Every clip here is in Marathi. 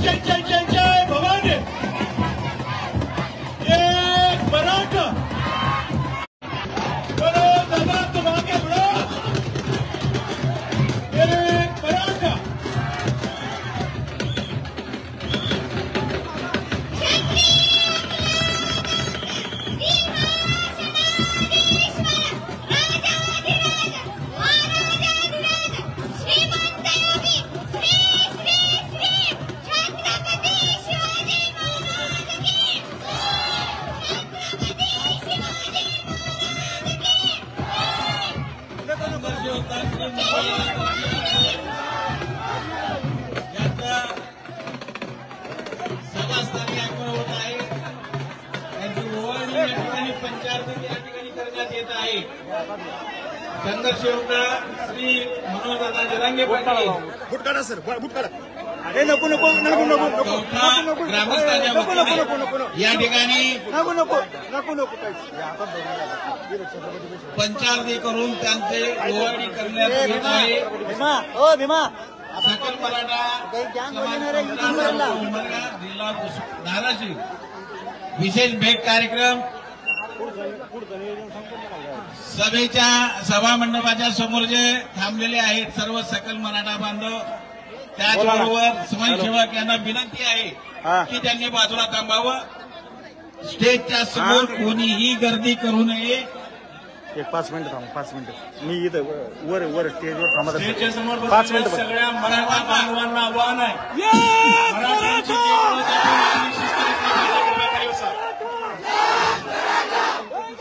जय जय जय जय भवानी। एक मराठा, बोलो दादा तुम आगे बढ़ो। एक मराठा, सभास्थानी आपण होत आहे त्यांची ओवाळणी या ठिकाणी पंचायत या ठिकाणी करण्यात येत आहे। संघर्ष योद्धा श्री मनोजदादा जरांगे पाटील बुटकाडा सर बुटकाडा हे नको नको नको नको नको ग्रामस्थांच्या वतीने या ठिकाणी नको नको नको नको पंचारती करून त्यांचे ओवाळणी करण्यात येत आहे। भीमा ओ भीमा सकल मराठा जिल्हा धाराशिव विशेष भेट कार्यक्रम सभेच्या सभा मंडपाच्या समोर जे थांबलेले आहेत सर्व सकल मराठा बांधव, त्याचबरोबर समाजसेवक यांना विनंती आहे की त्यांनी बाजूला थांबावं। स्टेजच्या समोर कोणीही गर्दी करू नये। एक 5 मिनिट थांब 5 मिनिट मी इथं वर वर स्टेजवर थांबत स्टेजच्या समोर 5 मिनिट सगळ्या मराठा बांधवांना आव्हान आहे,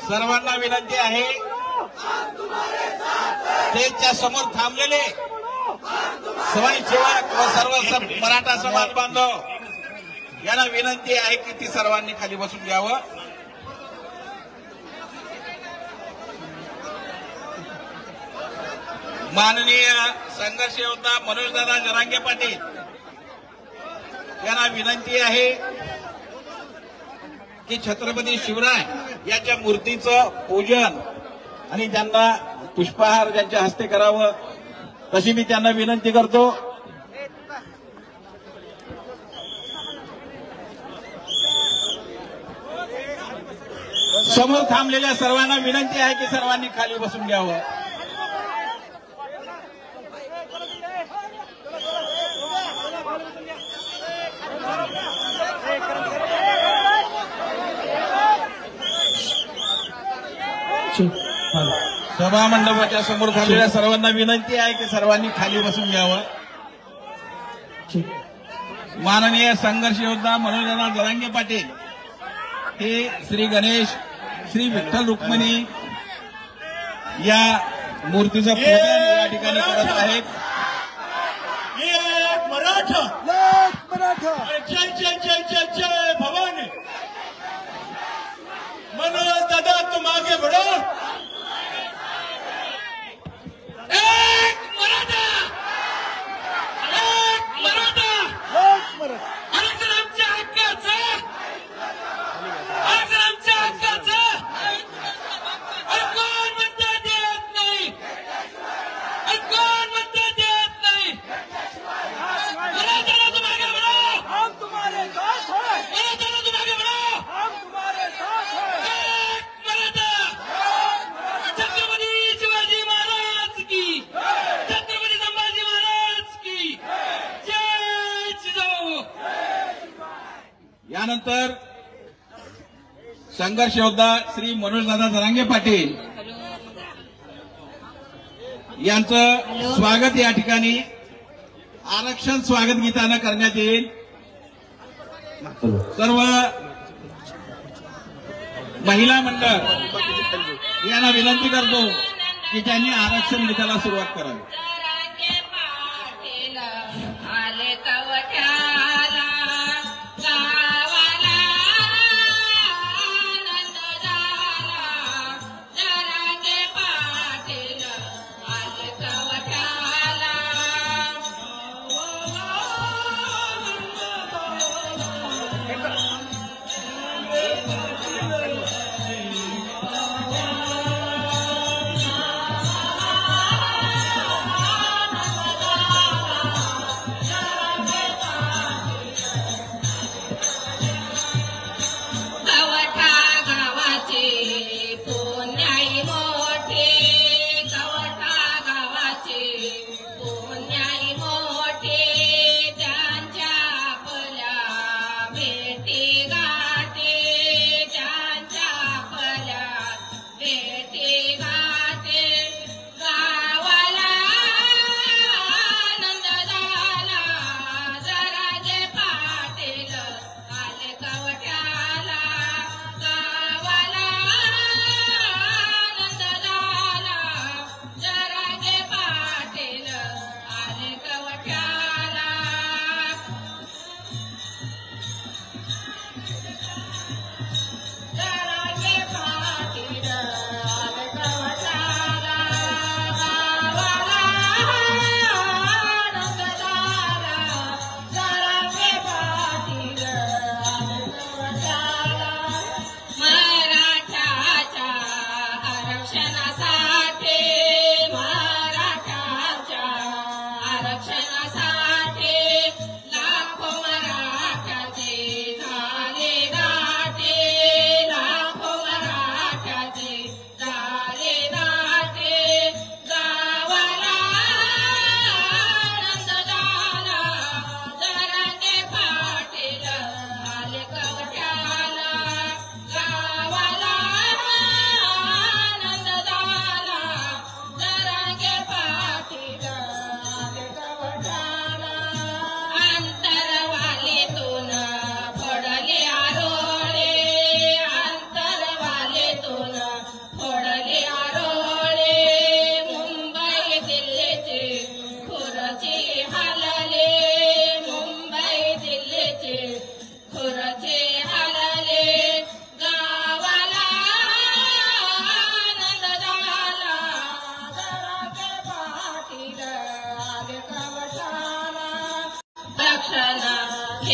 सर्वांना विनंती आहे स्टेजच्या समोर थांबलेले समाजसेवक व सर्व मराठा समाज बांधव यांना विनंती आहे की ती सर्वांनी खाली बसून घ्यावं। माननीय संघर्ष योद्धा मनोजदादा जरांगे पाटील यांना विनंती आहे की छत्रपती शिवराय यांच्या मूर्तीचं पूजन आणि त्यांना पुष्पहार त्यांच्या हस्ते करावं, तशी मी त्यांना विनंती करतो। समोर थांबलेल्या सर्वांना विनंती आहे की सर्वांनी खाली बसून घ्यावं। सभा मंडपाच्या समोर थांबलेल्या सर्वांना विनंती आहे की सर्वांनी खाली बसून घ्यावं। माननीय संघर्ष योद्धा मनोजदादा जरांगे पाटील हे श्री गणेश श्री विठ्ठल रुक्मिणी या मूर्तीचं पूजन या ठिकाणी करत आहेत। एक मराठा, जय जय जय जय जय भवानी। मनोज दादा तुम आगे बढ़ो। एक मराठा, एक मराठा, आज आमच्या हक्काचं, आज आमच्या हक्काचं कोण म्हणता देत नाही, कोण म्हणता देत नाही। मराठा तुम आगे बढ़ो, हम तुम्हारे साथ हैं। मराठा तुम आगे बढ़ो, हम तुम्हारे साथ हैं। एक मराठा, छत्रपती शिवाजी महाराज की, छत्रपती संभाजी महाराज की जय जिजाऊ। यानंतर संघर्ष योद्धा श्री मनोजदादा जरांगे पाटील यांचं स्वागत या ठिकाणी आरक्षण स्वागत गीतानं करण्यात येईल। सर्व महिला मंडळ यांना विनंती करतो की त्यांनी आरक्षण गीताला सुरुवात करावी।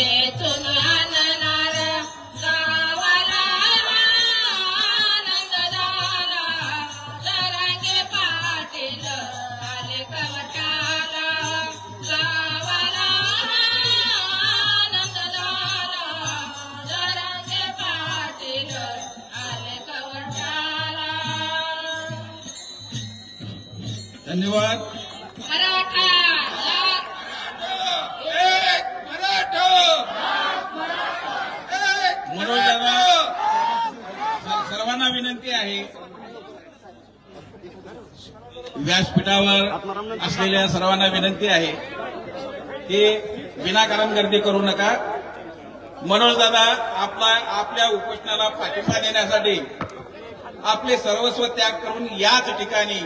वेचून आणणार गावाला आनंद झाला जरांगे पाटील आले कवटाला गावाला आनंद झाला जरांगे पाटील आले कवटाला. धन्यवाद. मराठा मनोज दादा, सर्वांना विनंती आहे, व्यासपीठावर असलेल्या सर्वांना विनंती आहे की विनाकारण गर्दी करू नका. मनोज दादा आपल्या उपोषणाला पाठिंबा देण्यासाठी आपले सर्वस्व त्याग करून याच ठिकाणी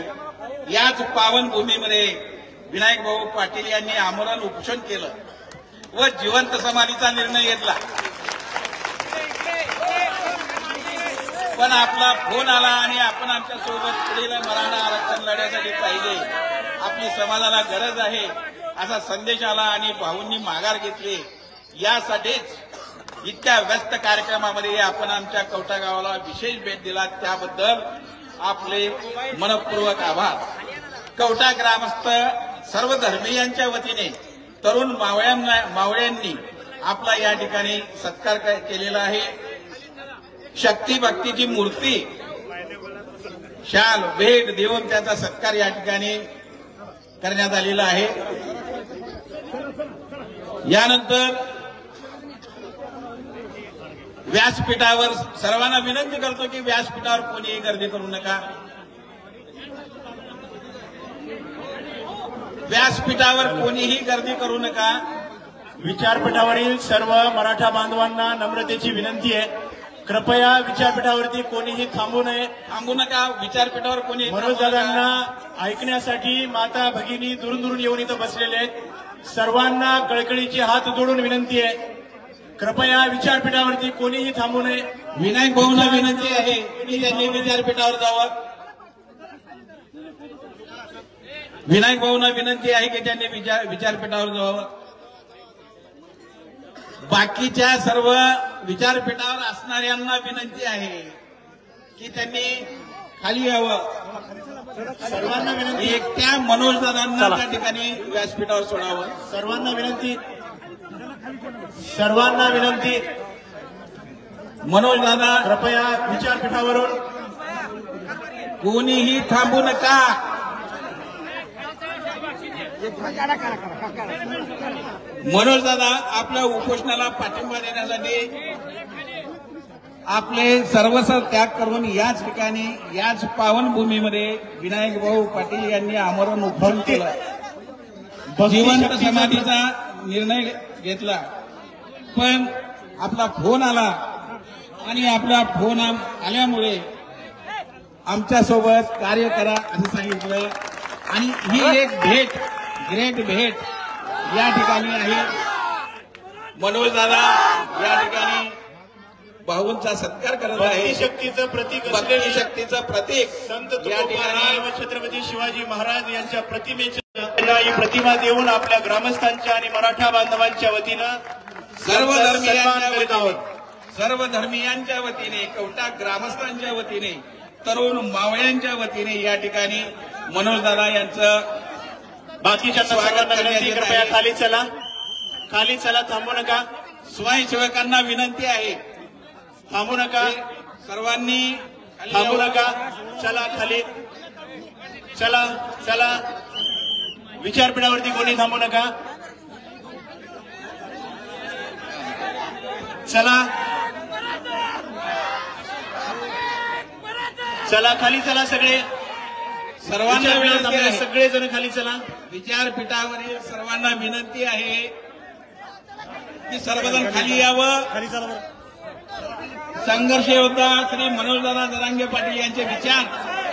याच पावनभूमीमध्ये विनायक भाऊ पाटील यांनी आमरण उपोषण केलं व जिवंत समाधीचा निर्णय घेतला. पण आपला फोन आला आणि आपण आमच्या सोबत पुढील मराठा आरक्षण लढ्यासाठी पाहिजे, आपली समाजाला गरज आहे असा संदेश आला आणि भाऊंनी माघार घेतली. यासाठीच इतक्या व्यस्त कार्यक्रमामध्ये आपण आमच्या कवठा गावाला विशेष भेट दिला, त्याबद्दल आपले मनपूर्वक आभार. कवठा ग्रामस्थ सर्व धर्मीयांच्या वतीने तरुण मावळ्यांनी आपला या ठिकाणी सत्कार केलेला आहे. शक्ती भक्तीची मूर्ती शाल भेट देऊन त्याचा सत्कार या ठिकाणी करण्यात आलेला आहे. यानंतर व्यासपीठावर सर्वांना विनंती करतो की व्यासपीठावर कोणीही गर्दी करू नका. व्यासपीठावर कोणीही गर्दी करू नका. विचारपीठावरील सर्व मराठा बांधवांना नम्रतेची विनंती आहे, कृपया विचारपीठावरती कोणीही थांबू नका. विचारपीठावर कोणी मनोज दादांना ऐकण्यासाठी माता भगिनी दुरून दुरून येऊन इथं बसलेले आहेत. सर्वांना कळकळीची हात जोडून विनंती आहे, कृपया विचारपीठावरती कोणीही थांबू नये. विनायक भाऊंना विनंती आहे की त्यांनी विचारपीठावर जावं. विनायक भाऊंना विनंती आहे की त्यांनी विचारपीठावर जावं. बाकीच्या सर्व विचारपीठावर असणाऱ्यांना विनंती आहे की त्यांनी खाली यावं. सर्वांना विनंती, एकट्या मनोज दादांना त्या ठिकाणी व्यासपीठावर सोडावं. सर्वांना विनंती, मनोज दादा कृपया विचारपीठावरून कोणीही थांबू नका. मनोज दादा आपल्या उपोषणाला पाठिंबा देण्यासाठी आपले सर्वस्व त्याग करून याच ठिकाणी याच पावनभूमीमध्ये विनायक भाऊ पाटील यांनी आमरण उपोषण केलं, जिवंत समाधीचा निर्णय घेतला. पण आपला फोन आला आणि आपला फोन आल्यामुळे आमच्यासोबत कार्य करा असं सांगितलं आणि ही एक ग्रेट भेट या ठिकाणी आहे. मनोज दादा या ठिकाणी भाऊंचा सत्कार करत आहे. शक्तीचं प्रतीक, भक्ती शक्तीचं प्रतीक संत या ठिकाणी व छत्रपती शिवाजी महाराज यांच्या प्रतिमेच्या ही प्रतिमा देऊन आपल्या ग्रामस्थांच्या आणि मराठा बांधवांच्या वतीनं सर्व धर्मीयांच्या वतीने कवठा ग्रामस्थांच्या वतीने तरुण मावळ्यांच्या वतीने या ठिकाणी मनोज दादा यांचं बाकीच्या सर्वांना विनंती, कृपया खाली चला, थांबू नका. स्वयंसेवकांना विनंती आहे, थांबू नका, सर्वांनी थांबू नका. चला खाली, चला. विचारपीठावरती कोणी थांबू नका. चला खाली चला, सर्वांना विनंती आहे, सगळेजण खाली चला. विचारपीठावरील सर्वांना विनंती आहे की सर्वजण खाली यावं. खाली चला. संघर्ष योद्धा श्री मनोजदादा जरांगे पाटील यांचे विचार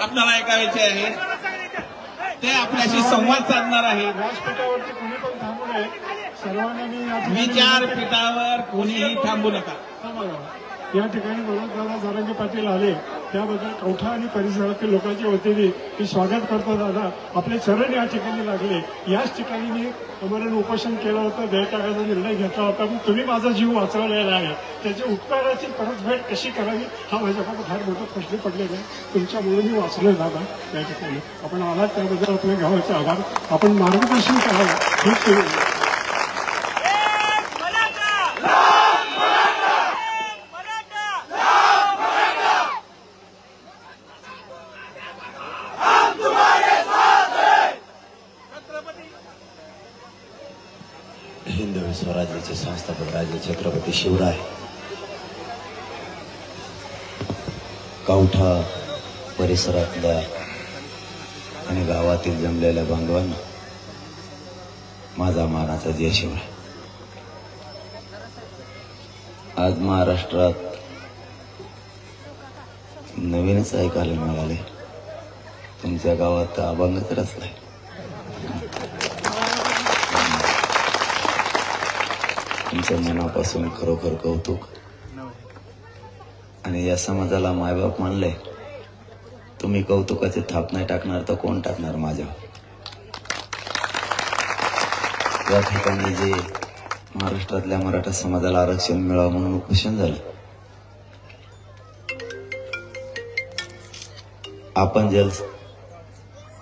आपल्याला ऐकायचे आहेत, ते आपल्याशी संवाद साधणार आहेत. विचारपीठावर कोणीही थांबू नका. या ठिकाणी मनोजदादा जरांगे पाटील आले त्याबद्दल कवठा आणि परिसरातील लोकांच्या वतीने मी स्वागत करतो. दादा आपले चरण या ठिकाणी लागले. याच ठिकाणी मी अमरण उपोषण केलं होतं, देह टाकायचा निर्णय घेतला होता, पण तुम्ही माझा जीव वाचवलेला आहे. त्याच्या उपकाराची परतफेड कशी करावी हा माझ्याकडे फार मोठा प्रश्न पडलेला आहे. तुमच्यामुळे मी वाचलोय दादा या ठिकाणी. आपण आलात त्याबद्दल आपल्या गावाचे आभार. आपण मार्गदर्शन करावं हेच तुम्ही हिंदवी स्वराज्याचे संस्थापक राजे छत्रपती शिवराय कवठा परिसरातल्या आणि गावातील जमलेल्या बांधवांना माझा मानाचा जय शिवराय. आज महाराष्ट्रात नवीनच ऐकायला मिळाले, तुमच्या गावात अभंगच रचलाय. तुमच्या मनापासून खरोखर कौतुक. आणि या समाजाला मायबाप मानले, तुम्ही कौतुकाचे थाप नाही टाकणार तर कोण टाकणार माझ्यावर. या ठिकाणी जे महाराष्ट्रातल्या मराठा समाजाला आरक्षण मिळावं म्हणून उपोषण झालं, आपण जल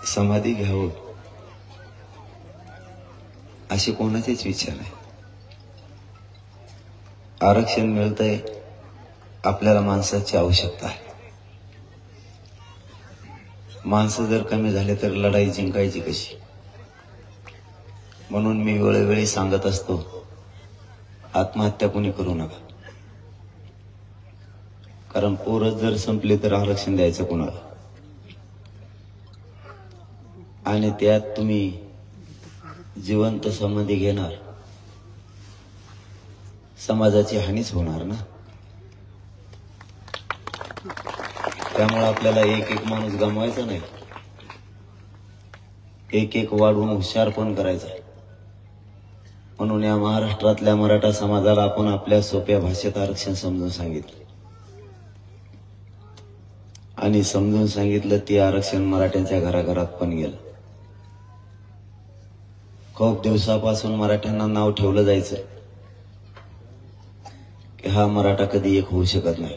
समाधी घ्यावं अशी कोणाचीच इच्छा नाही. आरक्षण मिळतंय, आपल्याला माणसाची आवश्यकता आहे. माणसं जर कमी झाले तर लढाई जिंकायची कशी. म्हणून मी वेळोवेळी सांगत असतो, आत्महत्या कोणी करू नका. कारण पोरच जर संपले तर आरक्षण द्यायचं कोणाला. आणि त्यात तुम्ही जिवंत समाधी घेणार, समाजाची हानीच होणार ना. त्यामुळे आपल्याला एक एक माणूस गमवायचा नाही, एक एक वाढवून हुशार पण करायचा. म्हणून या महाराष्ट्रातल्या मराठा समाजाला आपण आपल्या सोप्या भाषेत आरक्षण समजून सांगितलं. आणि समजून सांगितलं ते आरक्षण मराठ्यांच्या घराघरात पण गेलं. खूप दिवसापासून मराठ्यांना नाव ठेवलं जायचं की हा मराठा कधी एक होऊ शकत नाही,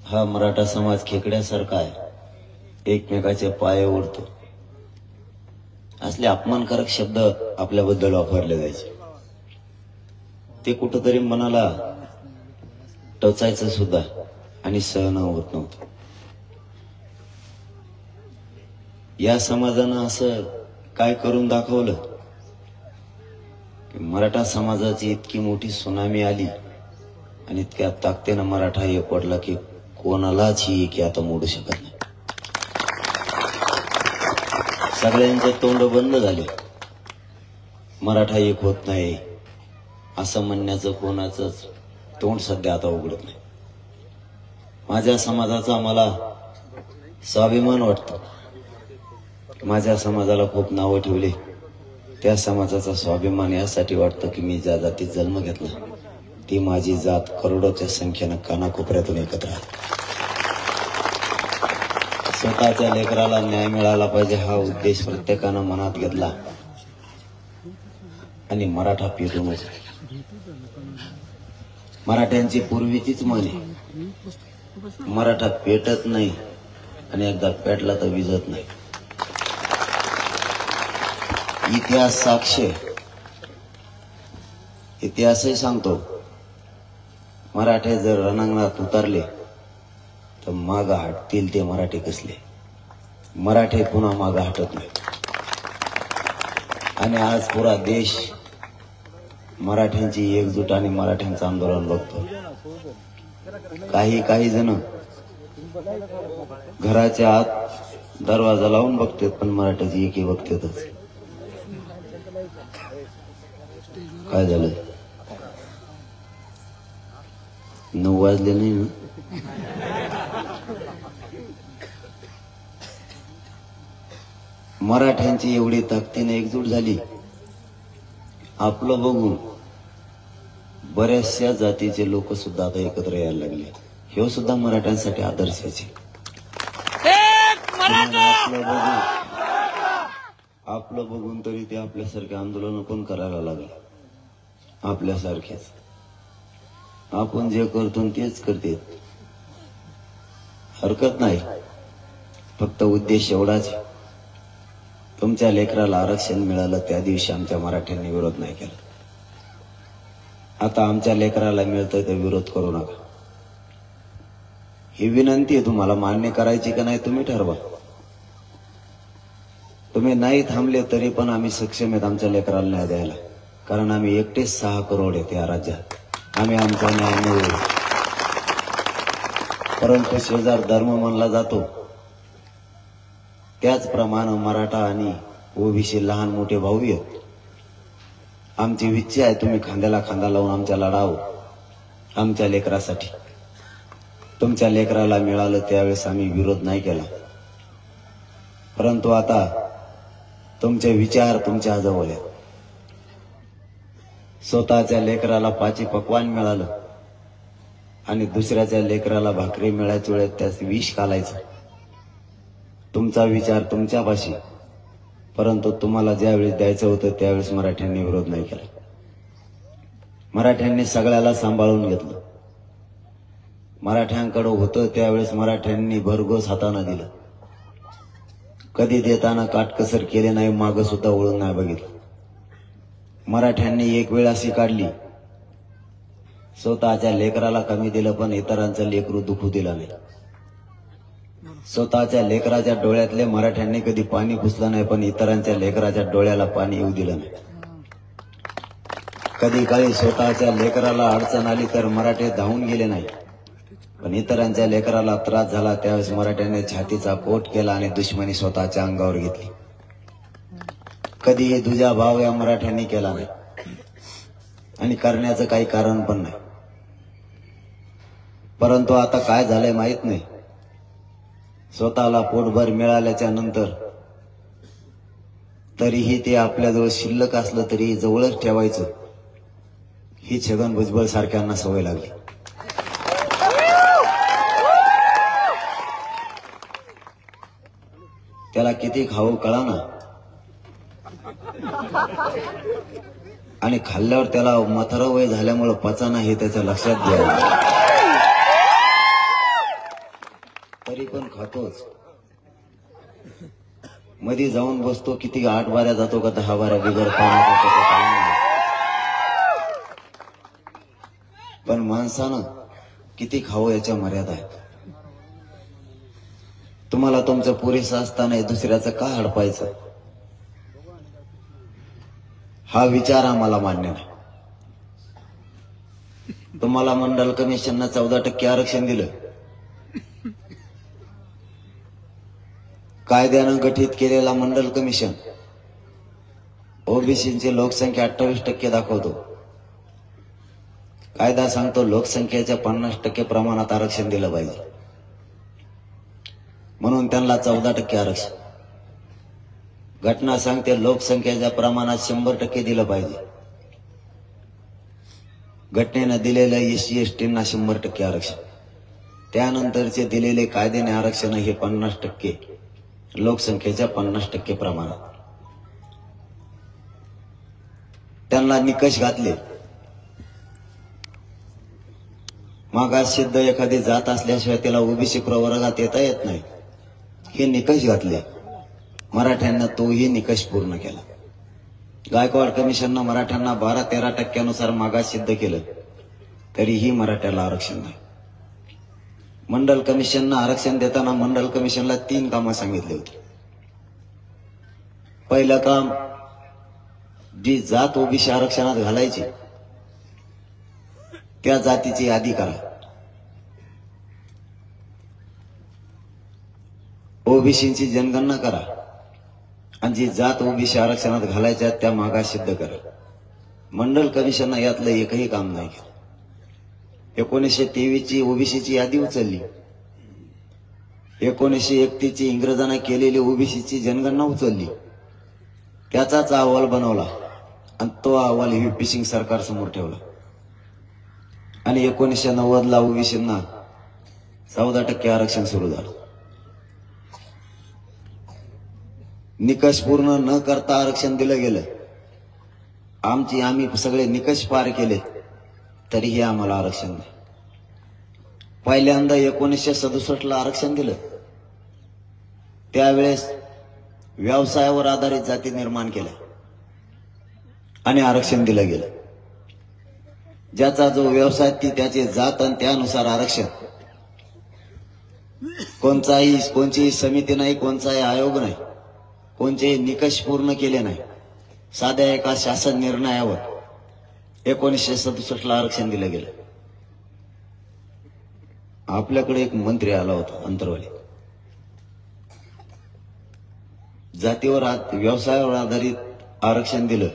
हा मराठा समाज खेकड्यासारखा आहे, एकमेकाचे पाय ओढतो. असले अपमानकारक शब्द आपल्याबद्दल वापरले जायचे. ते कुठंतरी मनाला टचायचं सुद्धा आणि सहन होत नव्हतं. या समाजानं असं काय करून दाखवलं की मराठा समाजाची इतकी मोठी सुनामी आली आणि इतक्या ताकदीनं मराठा एक पडला की कोणालाच ही एकी आता मोडू शकत नाही. सगळ्यांचे तोंड बंद झाले. मराठा एक होत नाही असं म्हणण्याचं कोणाचंच तोंड सध्या आता उघडत नाही. माझ्या समाजाचा मला स्वाभिमान वाटतो. माझ्या समाजाला खूप नावं ठेवली, त्या समाजाचा स्वाभिमान यासाठी वाटतं की मी ज्या जातीत जन्म घेतला ती माझी जात करोडोच्या संख्येनं कानाकोपऱ्यातून एकत्र आहे. स्वतःच्या लेकराला न्याय मिळाला पाहिजे हा उद्देश प्रत्येकानं मनात घेतला आणि मराठा पेटून होता. मराठ्यांची पूर्वीचीच म्हण आहे, मराठा पेटत नाही आणि एकदा पेटला तर विझत नाही. इतिहास साक्ष, इतिहासही सांगतो, मराठे जर रणांगणात उतरले तर माग हटतील ते मराठे कसले. मराठे पुन्हा माग हटत नाही. आणि आज पुरा देश मराठ्यांची एकजूट आणि मराठ्यांचं आंदोलन बघतो. काही जण घराच्या आत दरवाजा लावून बघतात पण मराठ्याची एकी बघतातच. काय झालं, 9 वाजले नाही ना. मराठ्यांची एवढी ताकदीने एकजूट झाली, आपलं बघून बऱ्याचशा जातीचे लोक सुद्धा आता एकत्र यायला लागले. हे सुद्धा मराठ्यांसाठी आदर्शाचे. आपलं बघून तरी ते आपल्यासारखे आंदोलन पण करायला लागले. आपल्यासारखेच आपण जे करतो तेच करते, हरकत नाही. फक्त उद्देश एवढाच, तुमच्या लेकराला आरक्षण मिळालं त्या दिवशी आमच्या मराठ्यांनी विरोध नाही केला. आता आमच्या लेकराला मिळतंय तर विरोध करू नका. ही विनंती आहे तुम्हाला. मान्य करायची का नाही तुम्ही ठरवा. तुम्ही नाही थांबले तरी पण आम्ही सक्षम आहेत आमच्या लेकराला न्याय द्यायला. कारण आम्ही एकटेच 6 करोड आहेत या राज्यात. आम्ही आमचा न्याय मिळवू. परंतु शेजार धर्म मानला जातो, त्याचप्रमाणे मराठा आणि ओबीसी लहान मोठे भाऊ आहेत. आमची इच्छा आहे तुम्ही खांद्याला खांदा लावून आमच्या लढावं आमच्या लेकरासाठी. तुमच्या लेकराला मिळालं त्यावेळेस आम्ही विरोध नाही केला. परंतु आता तुमचे विचार तुमच्या जवळ आहेत. स्वतःच्या लेकराला पाची पकवान मिळालं आणि दुसऱ्याच्या लेकराला भाकरी मिळायच्या वेळेत त्यास विष घालायचं. तुमचा विचार तुमच्यापाशी, परंतु तुम्हाला ज्यावेळेस द्यायचं होतं त्यावेळेस मराठ्यांनी विरोध नाही केला. मराठ्यांनी सगळ्याला सांभाळून घेतलं. मराठ्यांकडे होतं त्यावेळेस मराठ्यांनी भरघोस हाताने दिलं. कधी देताना काटकसर केले नाही, मागं सुद्धा वळून नाही बघितलं. मराठ्यांनी एक वेळ अशी काढली, स्वतःच्या लेकराला कमी दिलं पण इतरांचं लेकरू दुखू दिलं नाही. स्वतःच्या लेकराच्या डोळ्यातले मराठ्यांनी कधी पाणी पुसलं नाही, पण इतरांच्या लेकराच्या डोळ्याला पाणी येऊ दिलं नाही. कधी काळी स्वतःच्या लेकराला अडचण आली तर मराठे धावून गेले नाही, पण इतरांच्या लेकराला त्रास झाला त्यावेळेस मराठ्याने छातीचा कोट केला आणि दुश्मनी स्वतःच्या अंगावर घेतली. कधी दुजा भाव या मराठ्यांनी केला नाही आणि करण्याचं काही कारण पण नाही. परंतु आता काय झालंय माहित नाही. स्वतःला पोटभर मिळाल्याच्या नंतर तरीही ते आपल्याजवळ शिल्लक असलं तरी जवळच ठेवायचं, ही छगन भुजबळ सारख्यांना सवय लागली. त्याला किती खाऊ कळाना आणि खाल्ल्यावर त्याला म्हातारं वय झाल्यामुळे पचाना हे त्याच्या लक्षात घ्यायला, तरी पण खातोच. मध्ये जाऊन बसतो, किती 8 बाऱ्या जातो का 10 बाऱ्या बिगर पाण्याचा, पण माणसानं किती खावं याच्या मर्यादा आहेत. तुम्हाला तुमचं पुरेसं असताना दुसऱ्याचं का हडपायचं, हा विचार आम्हाला मान्य नाही. तुम्हाला मंडल कमिशननं 14% आरक्षण दिलं. कायद्यानं गठीत केलेला मंडल कमिशन ओबीसीची लोकसंख्या 28% दाखवतो. कायदा सांगतो लोकसंख्येच्या 50% प्रमाणात आरक्षण दिलं पाहिजे, म्हणून त्यांना 14% आरक्षण. घटना सांगते लोकसंख्येच्या प्रमाणात 100% दिलं पाहिजे. घटनेनं दिलेलं एससी एसटींना 100% आरक्षण, त्यानंतरचे दिलेले कायद्याने आरक्षण हे 50%, लोकसंख्येच्या 50% प्रमाणात. त्यांना निकष घातले. मागास सिद्ध एखादी जात असल्याशिवाय त्याला ओबीसी प्रवर्गात येता येत नाही, हे निकष घातले. मराठ्यांना तोही निकष पूर्ण केला. गायकवाड कमिशननं मराठ्यांना 12-13% मागास सिद्ध केलं, तरीही मराठ्याला आरक्षण नाही. मंडल कमिशननं आरक्षण देताना मंडल कमिशनला 3 कामं सांगितली होती. पहिलं काम, जी जात ओबीसी आरक्षणात घालायची त्या जातीची यादी करा. ओबीसीची जनगणना करा आणि जी जात ओबीसी आरक्षणात घालायच्या त्या मागास सिद्ध करा. मंडल कमिशननं यातलं एकही काम नाही केलं. 1923ची ओबीसीची यादी उचलली, 1931ची इंग्रजांना केलेली ओबीसीची जनगणना उचलली, त्याचाच अहवाल बनवला आणि तो अहवाल व्हीपी सिंग सरकार समोर ठेवला. आणि 1990ला ओबीसींना 14% आरक्षण सुरू झालं. निकष पूर्ण न करता आरक्षण दिलं गेलं. आम्ही सगळे निकष पार केले तरीही आम्हाला आरक्षण नाही. पहिल्यांदा 1967ला आरक्षण दिलं. त्यावेळेस व्यवसायावर आधारित जाती निर्माण केल्या आणि आरक्षण दिलं गेलं. ज्याचा जो व्यवसाय ती त्याची जात आणि त्यानुसार आरक्षण. कोणतीही समिती नाही, कोणताही आयोग नाही, कोणतेही निकष पूर्ण केले नाही. साध्या एका शासन निर्णयावर 1967ला आरक्षण दिलं गेलं. आपल्याकडे एक मंत्री आला होता अंतरवाली. जातीवर व्यवसायावर आधारित आरक्षण दिलं.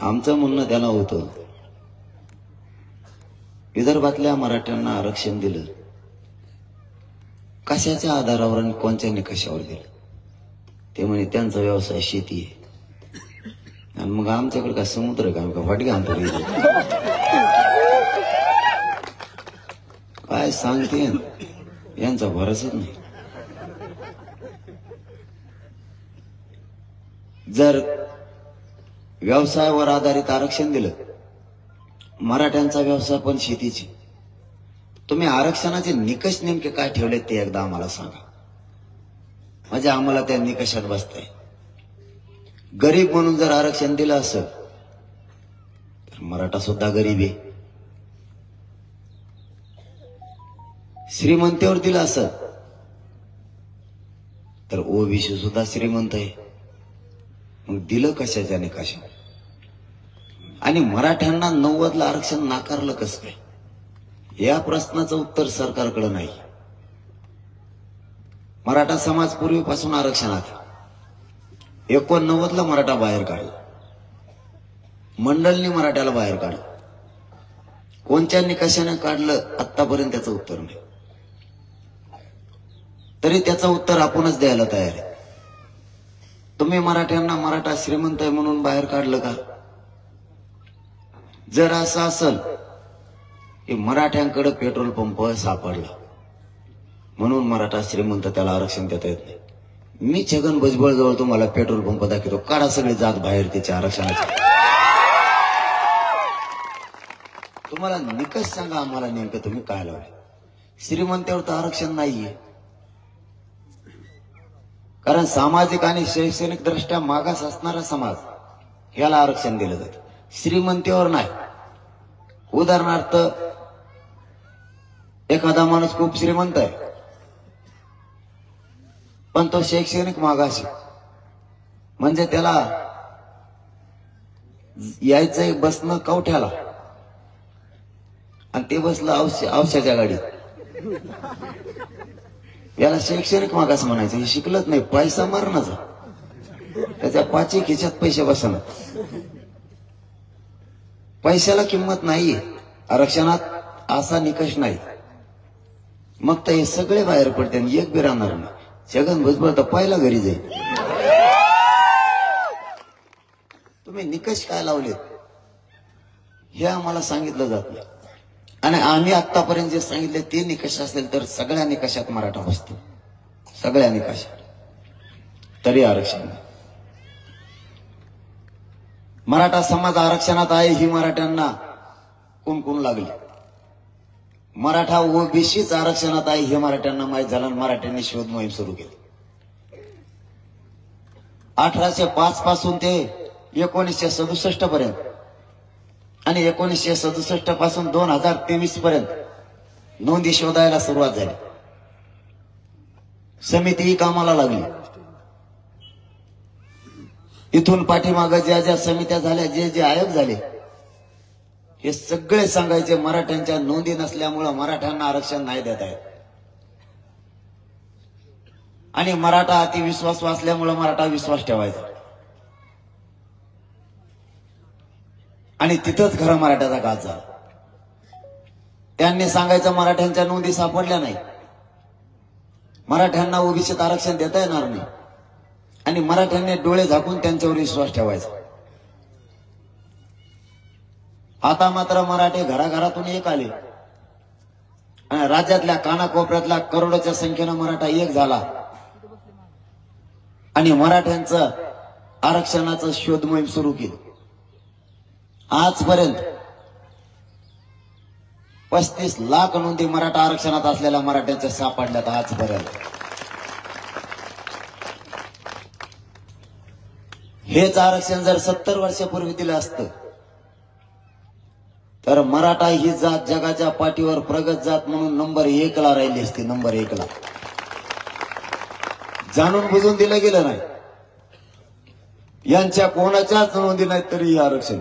आमचं म्हणणं त्याला होतं विदर्भातल्या मराठ्यांना आरक्षण दिलं कशाच्या आधारावर आणि कोणत्या निकषावर दिलं. ते म्हणे त्यांचा व्यवसाय शेती आहे. आणि मग आमच्याकडे काय समुद्र आहे का? आम्ही का फाटके आणतो काय सांगते यांचा भरोसाच नाही. जर व्यवसायावर आधारित आरक्षण दिलं, मराठ्यांचा व्यवसाय पण शेतीची, तुम्ही आरक्षणाचे निकष नेमके काय ठेवले ते एकदा आम्हाला सांगा. म्हणजे आम्हाला त्या निकषात बसताय. गरीब म्हणून जर आरक्षण दिलं असेल तर मराठा सुद्धा गरीब आहे. श्रीमंतेवर दिलं असेल तर ओबीसी सुद्धा श्रीमंत आहे. मग दिलं कशाच्या निकषावर? आणि मराठ्यांना 90ला आरक्षण नाकारलं कसं काय? या प्रश्नाचं उत्तर सरकारकडे नाही. मराठा समाज पूर्वीपासून आरक्षणात. 89ला मराठा बाहेर काढला. मंडलनी मराठ्याला बाहेर काढलं. कोणत्या निकषाने काढलं आतापर्यंत त्याचं उत्तर नाही. तरी त्याचं उत्तर आपणच द्यायला तयार आहे. तुम्ही मराठ्यांना मराठा श्रीमंत आहे म्हणून बाहेर काढलं का? जर असं असेल की मराठ्यांकडे पेट्रोल पंप सापडला म्हणून मराठा श्रीमंत, त्याला आरक्षण देता येत नाही. मी छगन भुजबळ जवळ तुम्हाला पेट्रोल पंप दाखवतो. काढा सगळी जात बाहेर त्याच्या आरक्षणाची. तुम्हाला निकष सांगा आम्हाला नेमकं तुम्ही काय लावले. श्रीमंतावर तर आरक्षण नाहीये. कारण सामाजिक आणि शैक्षणिक दृष्ट्या मागास असणारा समाज याला आरक्षण दिलं जातं, श्रीमंतीवर नाही. उदाहरणार्थ एखादा माणूस खूप श्रीमंत आहे पण तो शैक्षणिक मागास आहे. म्हणजे त्याला यायचंय बसणं कवठ्याला आणि ते बसलं औषधाच्या गाडीत. याला शैक्षणिक मागास म्हणायचं. हे शिकलत नाही, पैसा मारण्याचा. त्याच्या पाची खिशात पैसे बसणं. पैशाला किंमत नाहीये. आरक्षणात असा निकष नाही. मग तर हे सगळे बाहेर पडते आणि एक बी राहणार नाही. छगन भुजबळ तर पहिला घरी जाईल. तुम्ही निकष काय लावलेत हे आम्हाला सांगितलं जात नाही. आणि आम्ही आतापर्यंत जे सांगितले ते निकष असेल तर सगळ्या निकषात मराठा बसतो. सगळ्या निकषात. तरी आरक्षण नाही. मराठा समाज आरक्षणात आहे ही मराठ्यांना कुणकुण लागली. मराठा ओबीसीच आरक्षणात आहे हे मराठ्यांना माहीत झालं. मराठ्यांनी शोध मोहीम सुरू केली. 1805 पासून ते 1967 पर्यंत आणि 1967 पासून 2023 पर्यंत नोंदी शोधायला सुरुवात झाली. समिती ही कामाला लागली. इथून पाठीमागं ज्या ज्या समित्या झाल्या, जे जे आयोग झाले, हे सगळे सांगायचे मराठ्यांच्या नोंदी नसल्यामुळं मराठ्यांना आरक्षण नाही देता येत. आणि मराठा अति विश्वासू असल्यामुळं मराठा विश्वास ठेवायचा. आणि तिथंच खरं मराठ्याचा घात झाला. त्यांनी सांगायचं मराठ्यांच्या नोंदी सापडल्या नाही, मराठ्यांना ओबीसीत आरक्षण देता येणार नाही. आणि मराठ्यांनी डोळे झाकून त्यांच्यावर विश्वास ठेवायचा. आता मात्र मराठे घराघरातून एक आले आणि राज्यातल्या कानाकोपऱ्यातल्या करोडोच्या संख्येनं मराठा एक झाला आणि मराठ्यांचं आरक्षणाचं शोध मोहीम सुरू केली. आजपर्यंत 35 लाख नोंदी मराठा आरक्षणात असलेल्या मराठ्यांच्या सापडल्यात आजपर्यंत. हेच आरक्षण जर 70 वर्षापूर्वी दिलं असतं तर मराठा ही जात जगाच्या पाठीवर प्रगत जात म्हणून नंबर 1 ला राहिली असती. नंबर 1 ला जाणून बुजून दिलं गेलं नाही. यांच्या कोणाच्याच नोंदी नाहीत तरी आरक्षण.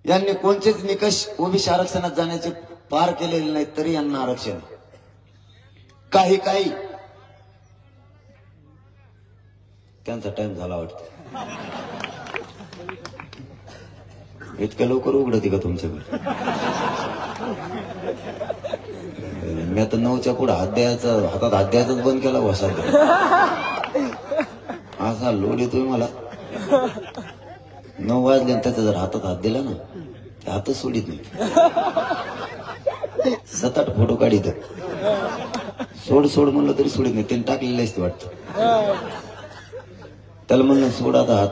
यांनी कोणतेच निकष ओबीसी आरक्षणात जाण्याचे पार केलेले नाहीत तरी यांना आरक्षण. काही त्यांचा टाइम झाला वाटतं. इतक्या लवकर उघडते का तुमच्याकडे? मी आता 9च्या पुढे हातात हात द्यायचाच बंद केला वसा. असा लोड येतोय मला. 9 वाजले त्याचा जर हातात हात दिला ना ते हातच सोडित नाही. 7-8 फोटो काढित सोड म्हणलं तरी सोडित नाही. त्यांनी टाकलेलं असते वाटतं. त्याला म्हणलं सोड आता हात.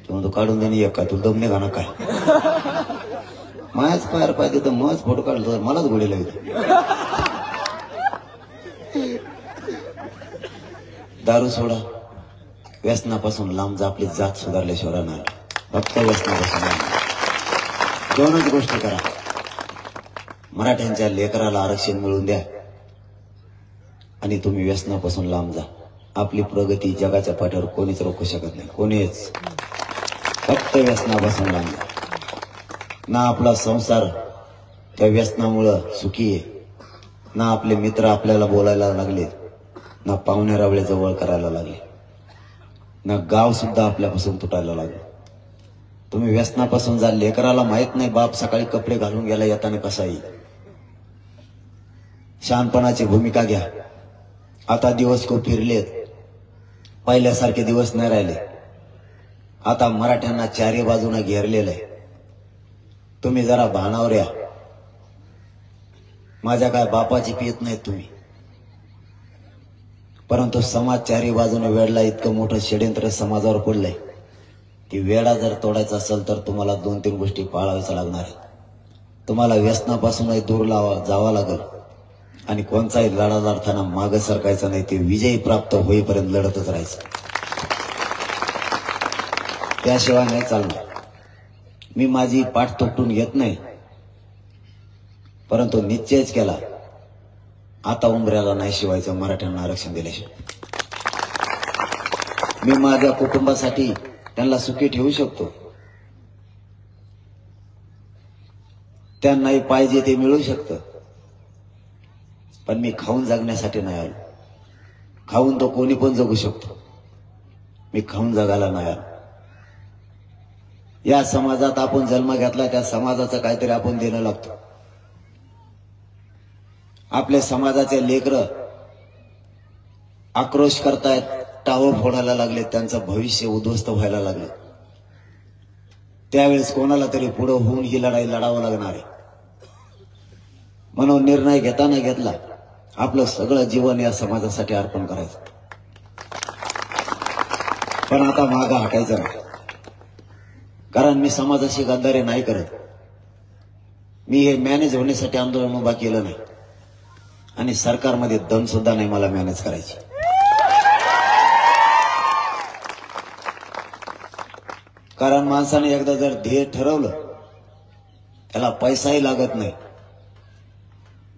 तो म्हणतो काढून देणे एक काय तुला दम नाही घाणा काय. माझ्याच पायर पाहिजे तर मग फोटो काढला तर मलाच गोडी लागते. दारू सोडा, व्यसनापासून लांब जा. आपली जात सुधारल्याशिवाय राहणार. फक्त व्यसनापासून लांब. 2च गोष्टी करा. मराठ्यांच्या लेकराला आरक्षण मिळवून द्या आणि तुम्ही व्यसनापासून लांब जा. आपली प्रगती जगाच्या पाठीवर कोणीच रोखू शकत नाही. कोणीच. फक्त व्यसनापासून लांब जा. ना आपला संसार त्या व्यसनामुळं सुखी आहे, ना आपले मित्र आपल्याला बोलायला लागले, ना पाहुणे रावळे जवळ करायला लागले, ना गाव सुद्धा आपल्यापासून तुटायला लागले. तुम्ही व्यसनापासून जा. लेकराला माहित नाही बाप सकाळी कपडे घालून गेला येताना कसा येईल. शहाणपणाची भूमिका घ्या. आता दिवस खूप फिरलेत. पहिल्यासारखे दिवस नाही राहिले. आता मराठ्यांना चारी बाजूने घेरलेलं आहे. तुम्ही जरा भानावर या. माझ्या काय बापाची पीत नाहीत तुम्ही, परंतु समाज चारी बाजूने वेढला. इतकं मोठं षड्यंत्र समाजावर पडलंय की वेढा जर तोडायचा असेल तर तुम्हाला 2-3 गोष्टी पाळाव्याच लागणार आहे. तुम्हाला व्यसनापासूनही दूर जावं लागेल आणि कोणताही लढा लढताना मागं सरकायचं नाही. ते विजयी प्राप्त होईपर्यंत लढतच राहायचं. त्याशिवाय नाही चालणार. मी माझी पाठ तोटून घेत नाही, परंतु निश्चयच केला आता उंबऱ्याला नाही शिवायचं मराठ्यांना आरक्षण दिल्याशिवाय. मी माझ्या कुटुंबासाठी त्यांना सुखी ठेवू शकतो. त्यांनाही पाहिजे ते मिळू शकतं, पण मी खाऊन जगण्यासाठी नाही आलो. खाऊन तो कोणी पण जगू शकतो. मी खाऊन जगायला नाही आलो. या समाजात आपण जन्म घेतला, त्या समाजाचं काहीतरी आपण देणं लागतो. आपल्या समाजाचे लेकरं आक्रोश करतायत, टाळं फोडायला लागले, त्यांचं भविष्य उद्ध्वस्त व्हायला लागलं. त्यावेळेस कोणाला तरी पुढे होऊन ही लढाई लढावं लागणार आहे. म्हणून निर्णय घेताना घेतला आपलं सगळं जीवन या समाजासाठी अर्पण करायचं. पण आता मागं हटायचं नाही, कारण मी समाजाशी गद्दारी नाही करत. मी हे मॅनेज होण्यासाठी आंदोलन उभा केलं नाही आणि सरकारमध्ये दम सुद्धा नाही मला मॅनेज करायची. कारण माणसाने एकदा जर ध्येय ठरवलं त्याला पैसाही लागत नाही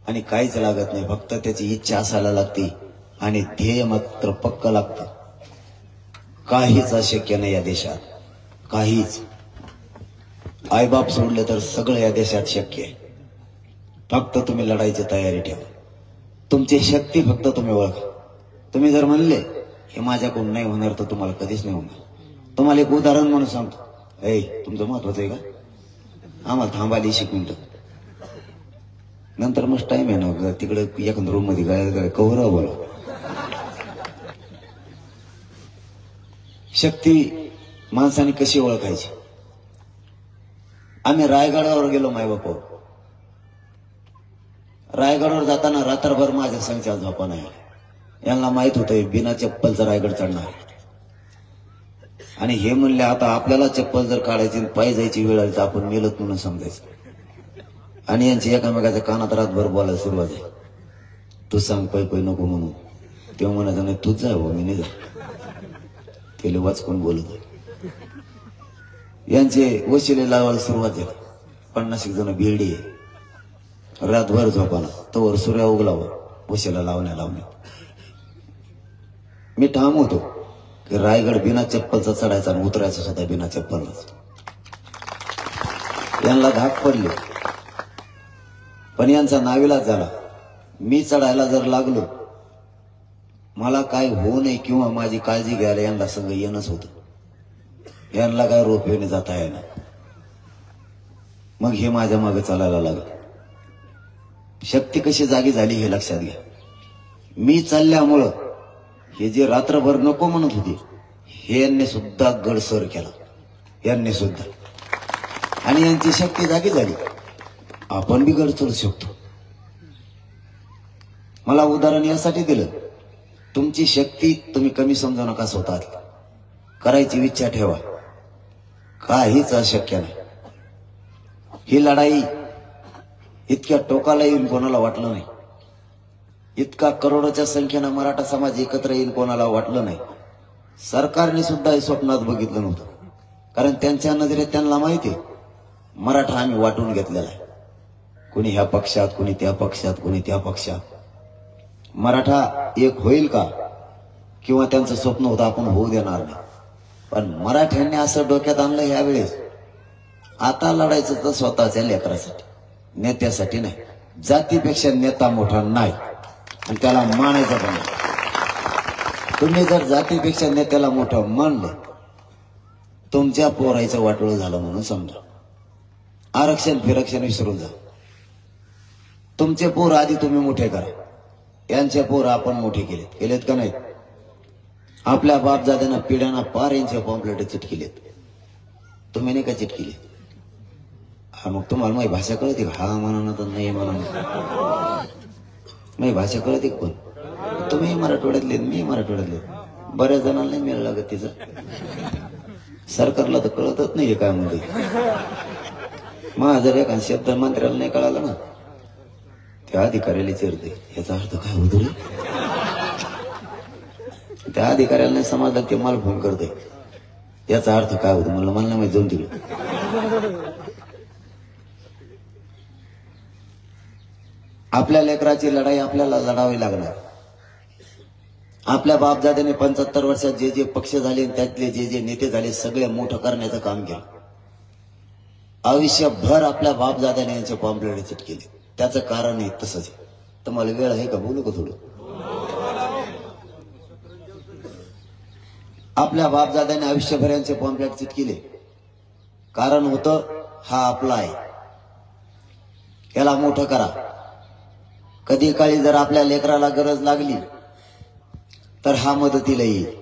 आणि काहीच लागत नाही. फक्त त्याची इच्छा असायला लागते आणि ध्येय मात्र पक्क लागतं. काहीच अशक्य नाही या देशात, काहीच. आईबाप सोडले तर सगळं या देशात शक्य आहे. फक्त तुम्ही लढायची तयारी ठेवा. तुमची शक्ती फक्त तुम्ही ओळखा. तुम्ही जर म्हणले हे माझ्याकडून नाही होणार तर तुम्हाला कधीच नाही होणार. तुम्हाला एक उदाहरण म्हणून सांगतो. तुमचं महत्वाचं आहे का? आम्हाला थांबायला 1 मिनिट, नंतर मग टाइम आहे ना तिकडे एखाद्या रूम मध्ये गाय कवर बोला. शक्ती माणसाने कशी ओळखायची? आम्ही रायगडावर गेलो मायबापावर. रायगडावर जाताना रात्रभर माझ्या संख्या झोपा नाही. यांना माहित होतं बिना चप्पलचं रायगड चढणार. आणि हे म्हणले आता आपल्याला चप्पल जर काढायची पाय जायची वेळ आली तर आपण मेलत म्हणून समजायचं. आणि यांची एकामेकाच्या कानात रातभर बोलायला सुरुवात आहे. तू सांग पै पै नको म्हणून. तेव्हा म्हणायचं नाही तूच जाय हो मी नाही जा. ते वाचकून बोलत यांचे वशिले लावायला सुरुवात झाली. 50 जण भिडी रातभर झोपाना तोवर सूर्य उगलावर वशिला लावण्या. मी ठाम होतो की रायगड बिना चप्पलचा चढायचा आणि उतरायचा सुद्धा बिना चप्पलच. यांना धाक पडले पण यांचा नाविलाज झाला. मी चढायला जर लागलो मला काय होऊ नये किंवा माझी काळजी घ्यायला यांना संग येणंच होतं. यांना काय रोपवेने जाता येणार. मग हे माझ्या मागे चालायला लागलं. शक्ती कशी जागी झाली हे लक्षात घ्या. मी चालल्यामुळं हे जे रात्रभर नको म्हणत होते हे यांनी सुद्धा गडसर केला. यांनी सुद्धा. आणि यांची शक्ती जागी झाली. आपण बी गड चढू शकतो. मला उदाहरण यासाठी दिलं तुमची शक्ती तुम्ही कमी समजू नका. स्वतः करायची इच्छा ठेवा. काहीच अशक्य नाही. ही लढाई इतक्या टोकाला येऊन कोणाला वाटलं नाही. इतका करोडोच्या संख्येनं मराठा समाज एकत्र येईल कोणाला वाटलं नाही. सरकारने सुद्धा हे स्वप्नात बघितलं नव्हतं. कारण त्यांच्या नजरेत त्यांना माहिती आहे मराठा आम्ही वाटून घेतलेला आहे. कोणी ह्या पक्षात कोणी त्या पक्षात कोणी त्या पक्षात. मराठा एक होईल का किंवा त्यांचं स्वप्न होतं आपण होऊ देणार नाही. पण मराठ्यांनी असं डोक्यात आणलं यावेळेस आता लढायचं तर स्वतःच्या लेकरासाठी नेत्यासाठी नाही. जातीपेक्षा नेता मोठा नाही आणि त्याला मानायचं पण नाही. तुम्ही जर जातीपेक्षा नेत्याला मोठं मानलं तुमच्या पोरायचं वाटोळं झालं म्हणून समजा. आरक्षण फिरक्षण विसरून जा. तुमचे पोर आधी तुम्ही मोठे करा. यांचे पोर आपण मोठे केलेत का नाहीत. आपल्या बापजाद्यांना पिढ्यांना पार यांच्या पॉम्पलेट चिटकिलेत. तुम्ही नाही का चिटकिले. हा मग तुम्हाला माझी भाषा कळते का. हा म्हणा तर नाही म्हणा. माझी भाषा कळते का. पण तुम्ही मराठवाड्यातले मी मराठवाड्यातले. बऱ्याच जणांना नाही मिळालं लागत तिचं. सरकारला तर कळतच नाही काय म्हणते. मग जर एका शब्द मंत्र्याला नाही कळाला ना त्या अधिकाऱ्याला चिरते याचा अर्थ काय होतो रे. त्या अधिकाऱ्याला नाही समजलं ते मला फोन करते याचा अर्थ काय होतो. मला नाही माहिती. जाऊन तिकडे आपल्या लेकराची लढाई आपल्याला लढावी लागणार. आपल्या बापजाद्याने 75 वर्षात जे जे पक्ष झाले त्यातले जे जे नेते झाले सगळे मोठं करण्याचं काम केलं. आयुष्यभर आपल्या बापजाद्याने यांचे पॉम्पलेट चिटकेले. त्याचं कारण आहे तसंच. तुम्हाला वेळ आहे का बोलू का थोडं. आपल्या बापजाद्याने आयुष्यभर यांचे पॉम्पलेट चिटकेले. कारण होतं हा आपला आहे याला मोठं करा. कधी काळी जर आपल्या लेकराला गरज लागली तर हा मदतीला येईल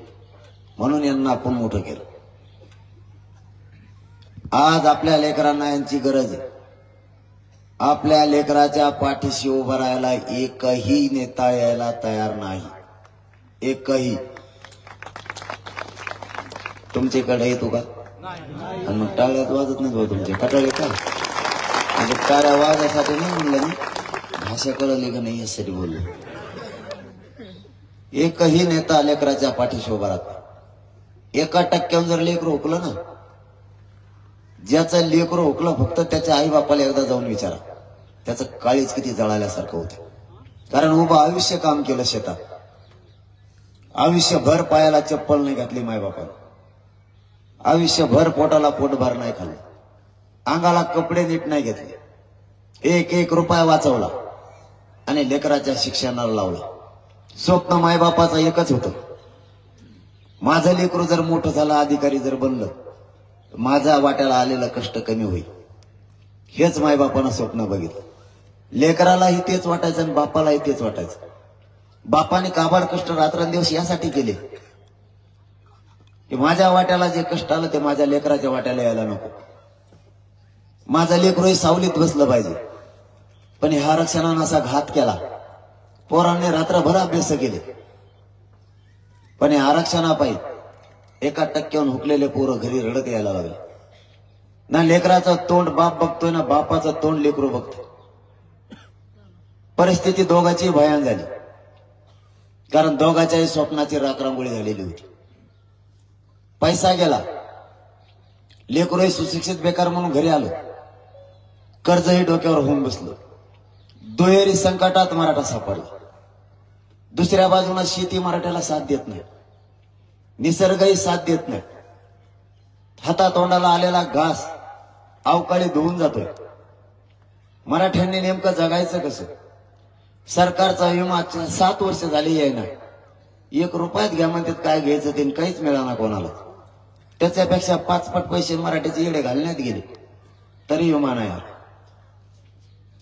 म्हणून यांना आपण मोठं केलं. आज आपल्या लेकरांना यांची गरज आहे. आपल्या लेकराच्या पाठीशी उभं राहायला एकही नेता यायला तयार नाही. एकही. तुमच्याकडे येतो का. आणि मग टाळ्यात वाजत नाही भाऊ तुमचे कटाळे का. म्हणजे टाळ्या वाजासाठी नाही म्हणलं मी. भाषा कळली का नाही यासाठी बोललो. एकही नेता लेकराच्या पाठीशी उभा राहतो. 1% जर लेकरं हुकलं ना ज्याचं लेकरं हुकलं फक्त त्याच्या आई बापाला एकदा जाऊन विचारा. त्याचं काळीच किती जळाल्यासारखं होतं. कारण उभं आयुष्य काम केलं शेतात. आयुष्यभर पायाला चप्पल नाही घातली मायबापाला. आयुष्यभर पोटाला पोटभर नाही खाल्लं. अंगाला कपडे नीट नाही घेतले. 1 रुपया वाचवला आणि लेकराच्या शिक्षणाला लावला. स्वप्न मायबापाचं एकच होतं माझं लेकरू जर मोठं झालं अधिकारी जर बनलं माझ्या वाट्याला आलेलं कष्ट कमी होईल. हेच मायबापानं स्वप्न बघितलं. लेकरालाही तेच वाटायचं आणि बापालाही तेच वाटायचं. बापाने काबाड कष्ट रात्रंदिवस यासाठी केले की माझ्या वाट्याला जे कष्ट आलं ते माझ्या लेकराच्या वाट्याला यायला नको. माझा लेकरोही सावलीत बसलं पाहिजे. पण ह्या आरक्षणानं असा घात केला. पोरांनी रात्रभर अभ्यास केले, पण हे आरक्षणापायी 1% हुकलेले पोरं घरी रडत यायला लागले. ना लेकराचं तोंड बाप बघतोय, ना बापाचं तोंड लेकरू बघतोय. परिस्थिती दोघांची भयान झाली, कारण दोघांच्याही स्वप्नाची राखरांगोळी झालेली होती. पैसा गेला, लेकरूही सुशिक्षित बेकार म्हणून घरी आलं, कर्जही डोक्यावर होऊन बसलं. दुहेरी संकटात मराठा सापडला. दुसऱ्या बाजूला शेती मराठ्याला साथ देत नाही, निसर्गही साथ देत नाही. हातातोंडाला आलेला घास अवकाळी धुवून जातोय. मराठ्यांनी नेमकं जगायचं कसं? सरकारचा विमा 7 वर्ष झाली आहे ना, 1 रुपयात घ्या म्हणतात. काय घ्यायचं ते काहीच मिळाना कोणाला. त्याच्यापेक्षा 5 पट पैसे मराठ्याचे येडे घालण्यात गेले तरी विमा नाही.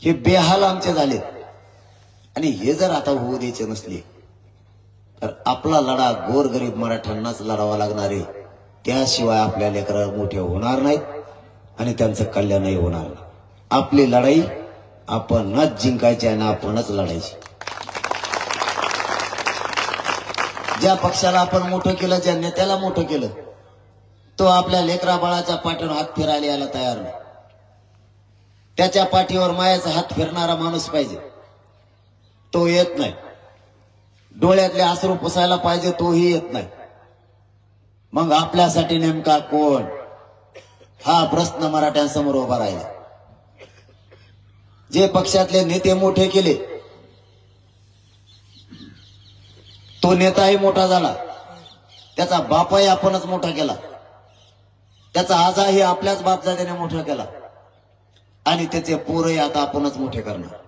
हे बेहाल आमचे झाले. आणि हे जर आता होऊ द्यायचे नसले तर आपला लढा गोरगरीब मराठ्यांनाच लढावा लागणार आहे. त्याशिवाय आपल्या लेकरं मोठे होणार नाहीत आणि त्यांचं कल्याणही होणार नाही. आपली लढाई आपणच जिंकायची आणि आपणच लढायची. ज्या पक्षाला आपण मोठं केलं, ज्या नेत्याला मोठं केलं, तो आपल्या लेकरा बाळाच्या पाठीवर हात फिरायला यायला तयार नाही. त्याच्या पाठीवर मायाचा हात फिरणारा माणूस पाहिजे, तो येत नाही. डोळ्यातले अश्रू पुसायला पाहिजे, तोही येत नाही. मग आपल्यासाठी नेमका कोण? हा प्रश्न मराठ्यांसमोर उभा राहिला. जे पक्षातले नेते मोठे केले, तो नेताही मोठा झाला, त्याचा बापाही आपणच मोठा केला, त्याचा आजाही आपल्याच बापजात्याने मोठा केला, आणि त्याचे पोरही आता आपणच मोठे करणार.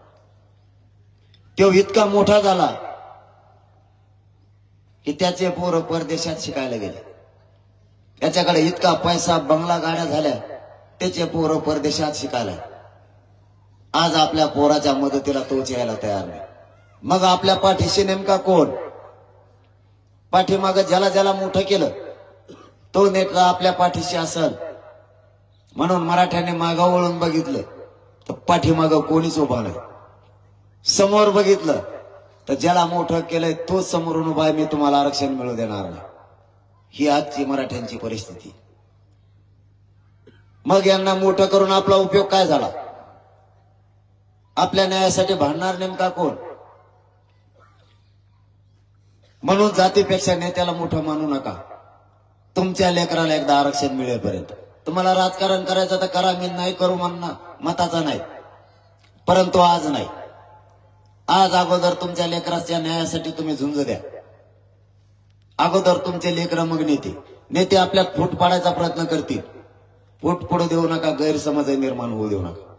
तो इतका मोठा झाला की त्याचे पोरं परदेशात शिकायला गेले. त्याच्याकडे इतका पैसा, बंगला, गाड्या झाल्या, त्याचे पोरं परदेशात शिकायला. आज आपल्या पोराच्या मदतीला तोच यायला तयार नाही. मग आपल्या पाठीशी नेमका कोण? पाठीमागं ज्याला ज्याला मोठं केलं तो नेता आपल्या पाठीशी असेल. म्हणून मराठ्यांनी मागं वळून बघितलं तर पाठीमागं कोणीच उभा नाही. समोर बघितलं तर ज्याला मोठं केलंय तोच समोरून उभा आहे, मी तुम्हाला आरक्षण मिळू देणार नाही. ही आजची मराठ्यांची परिस्थिती. मग यांना मोठं करून आपला उपयोग काय झाला? आपल्या न्यायासाठी भांडणार नेमका कोण? म्हणून जातीपेक्षा नेत्याला मोठं मानू नका. तुमच्या लेकराला एकदा आरक्षण मिळेपर्यंत तुम्हाला राजकारण करायचं तर करा, मी नाही करू म्हणणं मताचा नाही. परंतु आज नाही. आज अगोदर तुमच्या लेकराच्या न्यायासाठी तुम्ही झुंज द्या. अगोदर तुमचे लेकरं, मग नेते आपल्यात फूट पाडायचा प्रयत्न करतील. फूट पडू देऊ नका, गैरसमज निर्माण होऊ देऊ नका.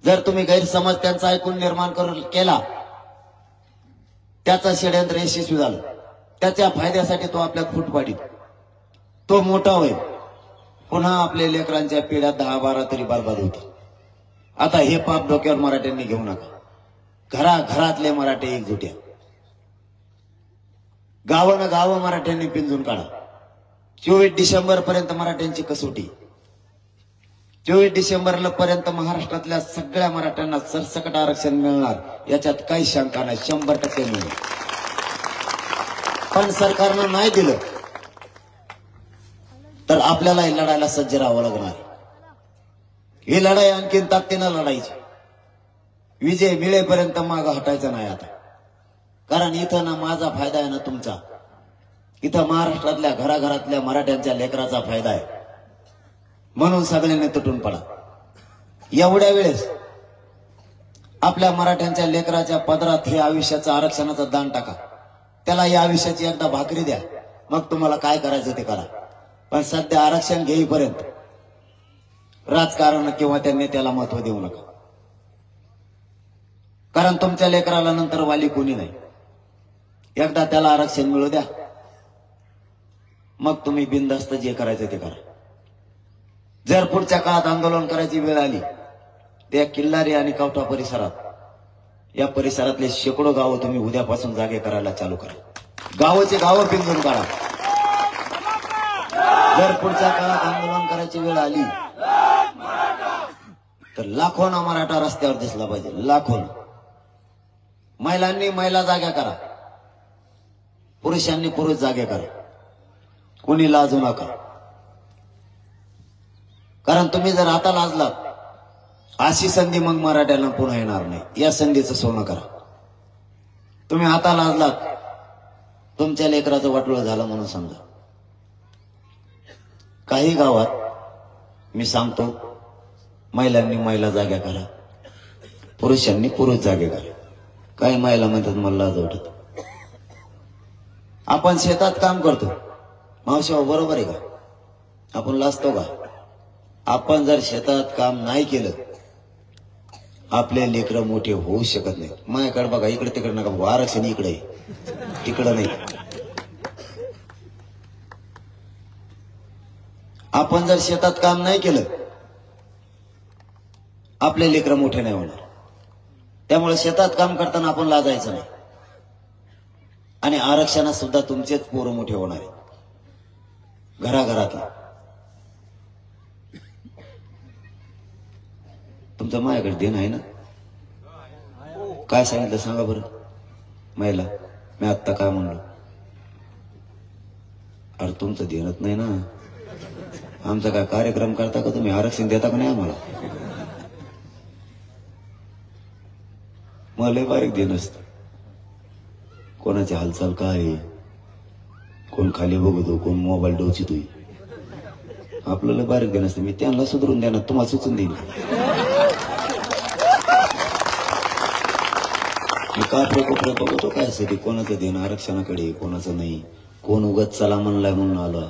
जर तुम्ही गैरसमज त्यांचा ऐकून निर्माण केला, त्याचा षड्यंत्र यशस्वी झालं, त्याच्या फायद्यासाठी तो आपल्यात फूट पाडील, तो मोठा होईल, पुन्हा आपल्या लेकरांच्या पिढ्या 10-12 तरी बरबाद होतील. आता हे पाप डोक्यावर मराठ्यांनी घेऊ नका. घराघरातले मराठे एकजुट्या, गावानं गावं मराठ्यांनी पिंजून काढा. 24 डिसेंबर पर्यंत मराठ्यांची कसोटी. 24 डिसेंबर पर्यंत महाराष्ट्रातल्या सगळ्या मराठ्यांना सरसकट आरक्षण मिळणार, याच्यात काही शंका नाही. 100% मिळेल. पण सरकारनं नाही दिलं तर आपल्याला ही लढायला सज्ज राहावं लागणार. ही लढाई आणखीन ताकदीनं लढायची. विजय मिळेपर्यंत मागं हटायचं नाही आता. कारण इथं ना माझा फायदा आहे ना तुमचा. इथं महाराष्ट्रातल्या घराघरातल्या मराठ्यांच्या लेकराचा फायदा आहे. म्हणून सगळ्यांनी तुटून पडा. एवढ्या वेळेस आपल्या मराठ्यांच्या लेकराच्या पदरात हे आयुष्याचं आरक्षणाचं दान टाका. त्याला या आयुष्याची एकदा भाकरी द्या, मग तुम्हाला काय करायचं ते करा. पण सध्या आरक्षण घेईपर्यंत राजकारण किंवा त्या नेत्याला महत्व देऊ नका. कारण तुमच्या लेकराला नंतर वाली कोणी नाही. एकदा त्याला आरक्षण मिळू द्या, मग तुम्ही बिनधास्त जे करायचं ते करा. जर पुढच्या काळात आंदोलन करायची वेळ आली, त्या किल्लारी आणि कवठा परिसरात, या परिसरातले शेकडो गावं तुम्ही उद्यापासून जागे करायला चालू करा. गावाचे गावं पिंजून काढा. जर पुढच्या काळात आंदोलन करायची वेळ आली तर लाखोना मराठा रस्त्यावर दिसला पाहिजे, लाखोना. महिलांनी महिला जाग्या करा, पुरुषांनी पुरुष जागे करा, कोणी लाजू नका. कारण तुम्ही जर आता लाजलात अशी संधी मग मराठ्याला पुन्हा येणार नाही. या संधीचं सोनं करा. तुम्ही आता लाजलात तुमच्या लेकराचं वाटोळं झालं म्हणून समजा. काही गावात मी सांगतो महिलांनी महिला जाग्या करा, पुरुषांनी पुरुष जागे करा. काही महिला म्हणतात मला लाज वाटत. आपण शेतात काम करतो मावशी, बरोबर आहे का? आपण लाजतो का? आपण जर शेतात काम नाही केलं आपले लेकरं मोठे होऊ शकत नाही. माझ्याकडे बघा, इकडे तिकडे नका, आरक्षण इकडे तिकडं नाही. आपण जर शेतात काम नाही केलं आपले लेकरं मोठे नाही होणार. त्यामुळे शेतात काम करताना आपण लाजायचं नाही. आणि आरक्षणात सुद्धा तुमचेच पोरं मोठे होणार आहेत घराघरातले. तुमचं माझ्याकडे देणं आहे ना? काय सांगितलं सांगा बरं महिला? मी आत्ता काय म्हणलो? अरे तुमचं देणंच नाही ना. आमचा काय कार्यक्रम करता का तुम्ही? आरक्षण देता का नाही आम्हाला? मला लय बारीक देणं असतं. कोणाची हालचाल काय, कोण खाली बघतो, कोण मोबाईल डोचितोय, आपल्याला बारीक देणं असतं. मी त्यांना सुधरून देणार, तुम्हाला सुचून देईन. मी कापरे कोपरे बघतो काय साठी, कोणाचं देणं आरक्षणाकडे, कोणाचं नाही. कोण उगत चला म्हणलाय म्हणून आलो.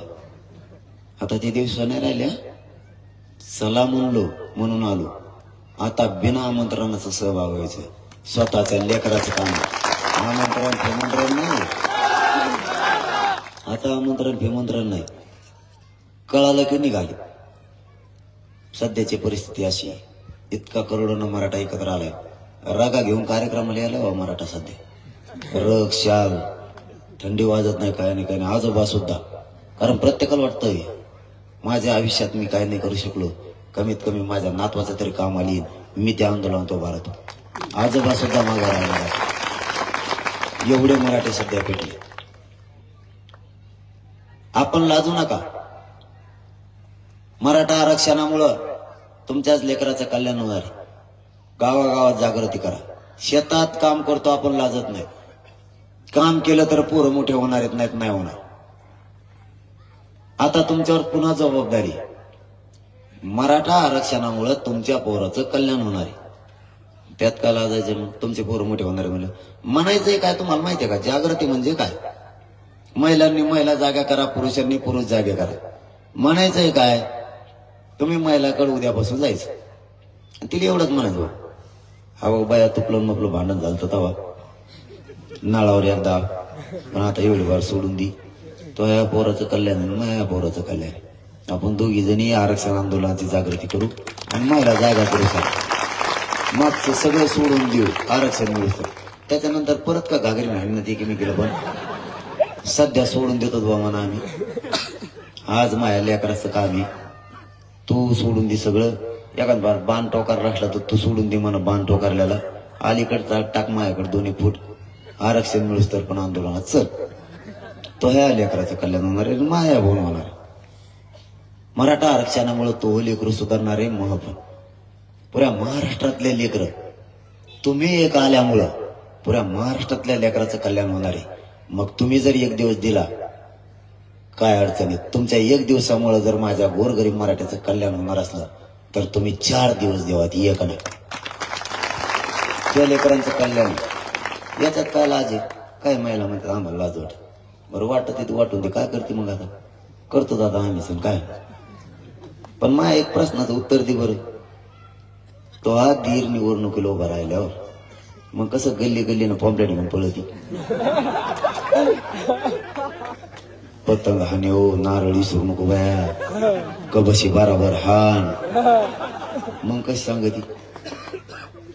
आता ते दिवस नाही राहिल्या. चला म्हणलो म्हणून आलो. आता बिना आमंत्रणाचा सहभाग व्हायचं. स्वतःच्या लेकराचं काम. आमंत्रण फेमंत्रण नाही. आता आमंत्रण फेमंत्रण नाही. कळालं की निघाले. सध्याची परिस्थिती अशी आहे. इतका करोडोनं मराठा एकत्र आलाय. रागा घेऊन कार्यक्रमाला यायला हो मराठा सध्या. रग शाल, थंडी वाजत नाही, काय नाही, काय नाही. आजोबा सुद्धा. कारण प्रत्येकाला वाटतंय माझ्या आयुष्यात मी काय नाही करू शकलो, कमीत कमी माझ्या नातवाचं तरी काम आली, मी त्या आंदोलनात उभा राहतो. आजोबा सुद्धा मागे राहणार. एवढे मराठे सध्या पेटले. आपण लाजू नका. मराठा आरक्षणामुळं तुमच्याच लेकराचं कल्याण होणार आहे. गावागावात जागृती करा. शेतात काम करतो आपण, लाजत नाही. काम केलं तर पोरं मोठे होणार आहेत, नाहीत नाही होणार. आता तुमच्यावर पुन्हा जबाबदारी. मराठा आरक्षणामुळे तुमच्या पोराचं कल्याण होणार आहे. त्यात काय लाजायचं? मग तुमचे पोरं मोठे होणार म्हणलं. म्हणायचंय काय तुम्हाला माहितीये का? जागृती म्हणजे काय? महिलांनी महिला जागा करा, पुरुषांनी पुरुष जागे करा. म्हणायचंय काय? तुम्ही महिलाकडे उद्यापासून जायचं, तिला एवढंच म्हणायचं, हा बाया तुपलं मपलं भांडण झालं तर तवा नाळावर एकदा, पण आता एवढी वार सोडून दी. तो या पोराचं कल्याण आणि माझ्या पोराचं कल्याण. आपण दोघी जणी आरक्षण आंदोलनाची जागृती करू आणि महिला जागा करू. मागचं सगळं सोडून देऊ, आरक्षण मिळू. त्याच्यानंतर परत का घागरी म्हणणं ते की मी केलं, पण सध्या सोडून देतो बा म्हणा आम्ही. आज माझ्या लेकराचं काम आहे, तू सोडून दे सगळं. एखाद बार बाण टोकार असला तर तू सोडून दे म्हणा बाण टोकारल्याला. अलीकडचा टाक माझ्याकडे 2 फूट, आरक्षण मिळूस तर पण आंदोलनात चल. तो ह्या लेकराचं कल्याण होणार आहे, माया भाऊन होणार. मराठा आरक्षणामुळे तो लेकरू सुधारणार आहे. महत्व पुऱ्या महाराष्ट्रातले लेकरं तुम्ही एक आल्यामुळं पुऱ्या महाराष्ट्रातल्या लेकराचं कल्याण होणार आहे. मग तुम्ही जर 1 दिवस दिला काय अडचणीत, तुमच्या 1 दिवसामुळे जर माझ्या गोरगरीब मराठ्याचं कल्याण होणार असलं तर तुम्ही 4 दिवस देवा, ती एक नाही. त्या लेकरांचं कल्याण याच्यात काय लाज आहे? काय महिला म्हणतात आम्हाला लाज वाटत. बरं वाटत ते वाटून दे, काय करते मग? आता करतो दादा आम्ही सण काय. पण माझ्या एक प्रश्नाचं उत्तर दे बरं. तो हा धीर निवडणुकीला उभा राहिल्यावर मग कसं गल्ली गल्लीनं पॉम्पलेट घेऊन पळती, पतंग हाने हो, नारळी सुरू नको बाया, कबशी बराबर हान, मग कशी सांगती?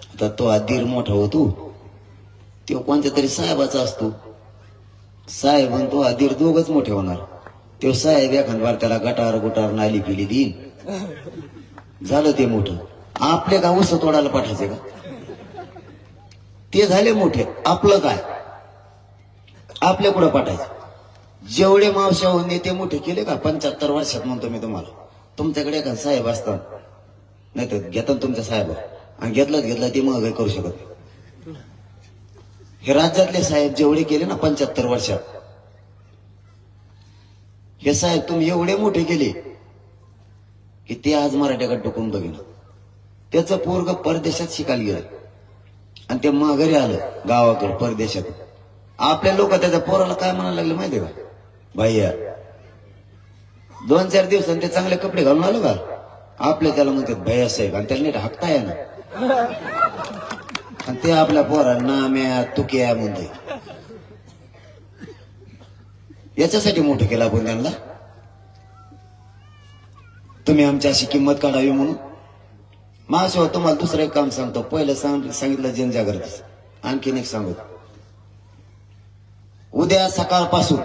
आता तो अधीर मोठा होतो, तो कोणत्या तरी साहेबाचा असतो. साहेब आणि तो अधीर दोघच मोठे होणार. तो साहेब एखाद बार त्याला गटार गुटार नाली पिली देईन, झालं ते मोठं. आपले का ऊस तोडायला पाठायचे का? ते झाले मोठे, आपलं काय? आपल्या कुठं पाठायचं? जेवढे मावशा नेते मोठे केले का 75 वर्षात म्हणतो मी तुम्हाला. तुमच्याकडे एखादा साहेब असतात, नाही तर घेतात तुमच्या साहेब आणि घेतलं ते मग करू शकत नाही. हे राज्यातले साहेब जेवढे केले ना 75 वर्षात, हे साहेब तुम्ही एवढे मोठे केले की ते आज मराठ्याकडे टोकून बघिन. त्याचं पोरग परदेशात शिकायला गेलं आणि ते माघारी आलं गावाकडे परदेशात. आपल्या लोक त्याच्या पोराला काय म्हणायला लागले माहितीये का? भैया 2-4 दिवसांनी ते चांगले कपडे घालून आलो का, आपले त्याला म्हणतात भैया साहेब, आणि त्याला नीट हाकता ना. आणि ते आपल्या पोरांना म्या तुक्या म्हणतोय. याच्यासाठी मोठं केलं आपण त्यांना, तुम्ही आमची अशी किंमत काढावी म्हणून. माझ्याशिवाय तुम्हाला दुसरं एक काम सांगतो. पहिलं सांगितलं जनजागृती, आणखीन एक सांगतो. उद्या सकाळपासून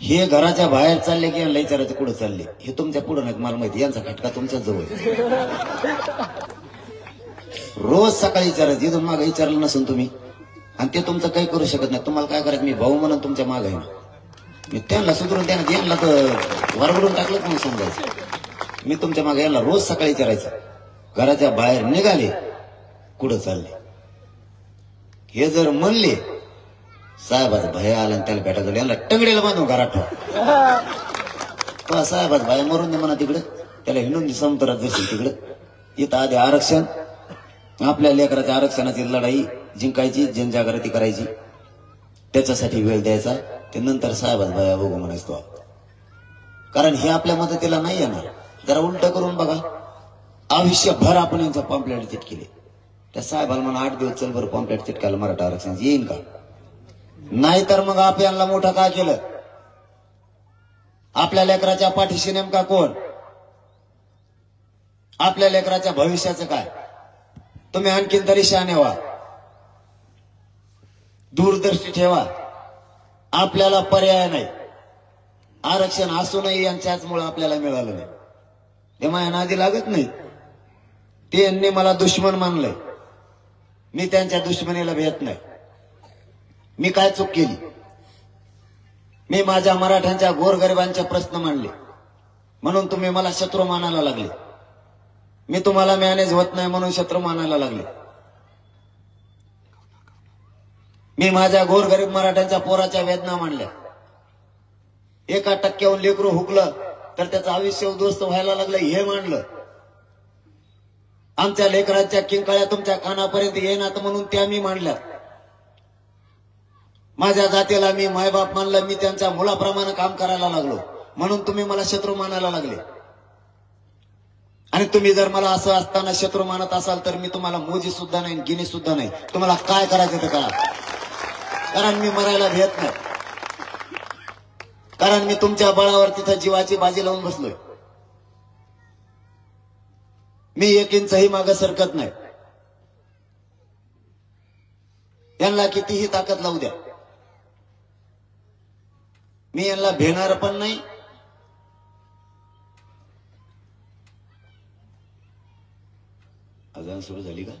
हे घराच्या बाहेर चालले की यांना विचारायचं कुठं चालले. हे तुमच्या पुढं नाहीत, मला माहिती. यांचा खटका तुमच्या जवळ. रोज सकाळी विचारायचं. इथून मागे विचारलं नसून तुम्ही, आणि ते तुमचं काही करू शकत नाही. तुम्हाला काय करायचं, मी भाऊ म्हणून तुमच्या मागे आहे ना. मी त्यांना सुधरून त्यांना तर वरवडून टाकलं म्हणून समजायचं. मी तुमच्या मागे यांना रोज सकाळी विचारायचं, घराच्या बाहेर निघाले कुठं चालले. हे जर म्हणले साहेबाचा भया आला त्याला भेटायचं, यांना टंगडीला बांधून घरात ठेवा. साहेबाचा भया मरून दे म्हणा तिकडं, त्याला हिंडून समुद्रात जशी तिकडं. इथं आधी आरक्षण, आपल्या लेकराच्या आरक्षणाची लढाई जिंकायची, जनजागृती करायची, त्याच्यासाठी वेळ द्यायचा. ते नंतर साहेबाचा भया बघू म्हणायचो. कारण हे आपल्या मदतीला नाही येणार. जरा उलट करून बघा, आयुष्यभर आपण यांचं पॉम्पलेट चिटकेले. त्या साहेबाला म्हणा 8 दिवस चल बरं पॉम्पलेट चिटकायला मराठा आरक्षण येईन का? नाहीतर मग आपल्याला मोठं काय केलं? आपल्या लेकराच्या पाठीशी नेमका कोण? आपल्या लेकराच्या भविष्याचं काय? तुम्ही आणखीन तरी शहाणे व्हा, दूरदृष्टी ठेवा. आपल्याला पर्याय नाही. आरक्षण असूनही यांच्याचमुळे आपल्याला मिळालं नाही. ते माझ्या नादी लागत नाही. ते यांनी मला दुश्मन मानलंय, मी त्यांच्या दुश्मनीला भेट नाही. मी काय चूक केली? मी माझ्या मराठ्यांच्या गोरगरिबांचे प्रश्न मांडले म्हणून तुम्ही मला शत्रू मानायला लागले. मी तुम्हाला मॅनेज होत नाही म्हणून शत्रू मानायला लागले. मी माझ्या गोरगरीब मराठ्यांच्या पोराच्या वेदना मांडल्या. 1% लेकरू हुकलं तर त्याचं आयुष्य उद्ध्वस्त व्हायला लागलं हे मांडलं. आमच्या लेकरांच्या किंकाळ्या तुमच्या कानापर्यंत येणार म्हणून त्या मी मांडल्या. माझ्या जातीला मी मायबाप मानलं, मी त्यांच्या मुलाप्रमाणे काम करायला लागलो म्हणून तुम्ही मला शत्रू मानायला लागले. आणि तुम्ही जर मला असं असताना शत्रू मानत असाल तर मी तुम्हाला मोजी सुद्धा नाही, गिनी सुद्धा नाही. तुम्हाला काय करायचं ते करा, कारण मी मरायला भेट नाही. कारण मी तुमच्या बळावर तिथं जीवाची बाजी लावून बसलोय. मी 1 इंचही मागं सरकत नाही. यांना कितीही ताकद लावू द्या, मी यांना भेणार पण नाही. अजान सुरू झाली का?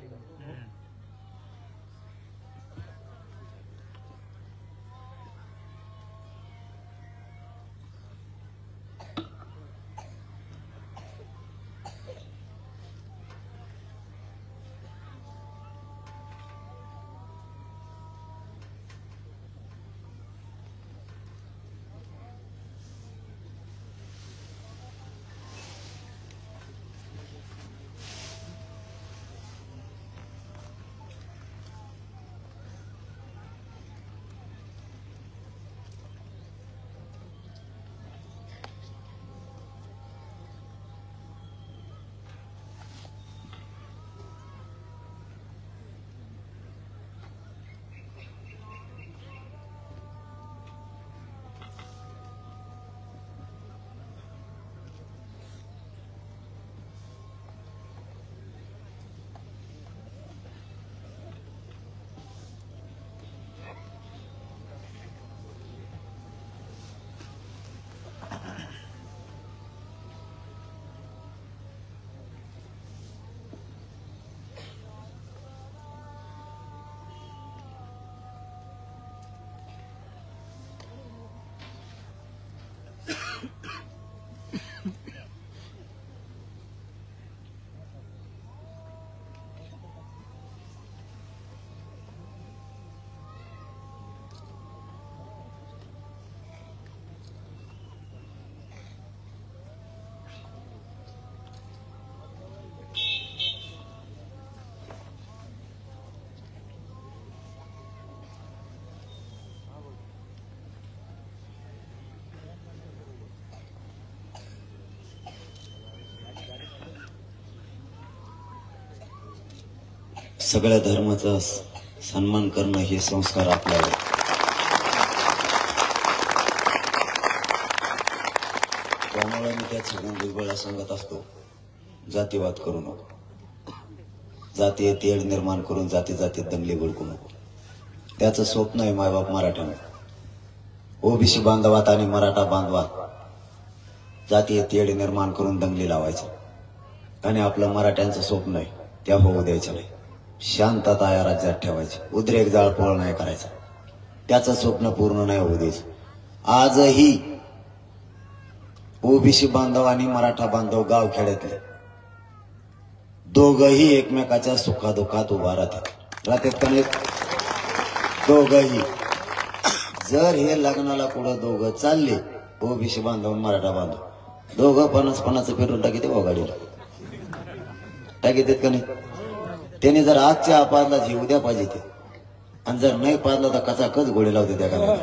सगळ्या धर्माचा सन्मान करणं हे संस्कार आपल्याला. त्यामुळे मी त्या सगळ्यांना वेगवेगळा सांगत असतो, जातीवाद करू नको, जातीय तेढ निर्माण करून जाती जातीत दंगली भडकू नको. त्याचं स्वप्न आहे मायबाप मराठ्यानं. ओबीसी बांधवात आणि मराठा बांधवात जातीय तेढ निर्माण करून दंगली लावायचं आणि आपलं मराठ्यांचं स्वप्न आहे त्या होऊ द्यायचं नाही. शांतता या राज्यात ठेवायची, उद्रेक जाळपोळ नाही करायचा. त्याचं स्वप्न पूर्ण नाही होऊ द्यायचं. आजही ओबीसी बांधव आणि मराठा बांधव गावखेड्यातले दोघही एकमेकाच्या सुखादुखात उभा राहतात का नाही? दोघही. जर हे लग्नाला कुठं दोघं चालले, ओबीसी बांधव मराठा बांधव, दोघं 50-50 फिरून टाकीते बा गाडीला, टाकीत का नाही? त्याने जर आजच्या पाजला जी उद्या पाहिजे ते, आणि जर नाही पाजला तर कचा कच गोळी लावते त्या गाडीला.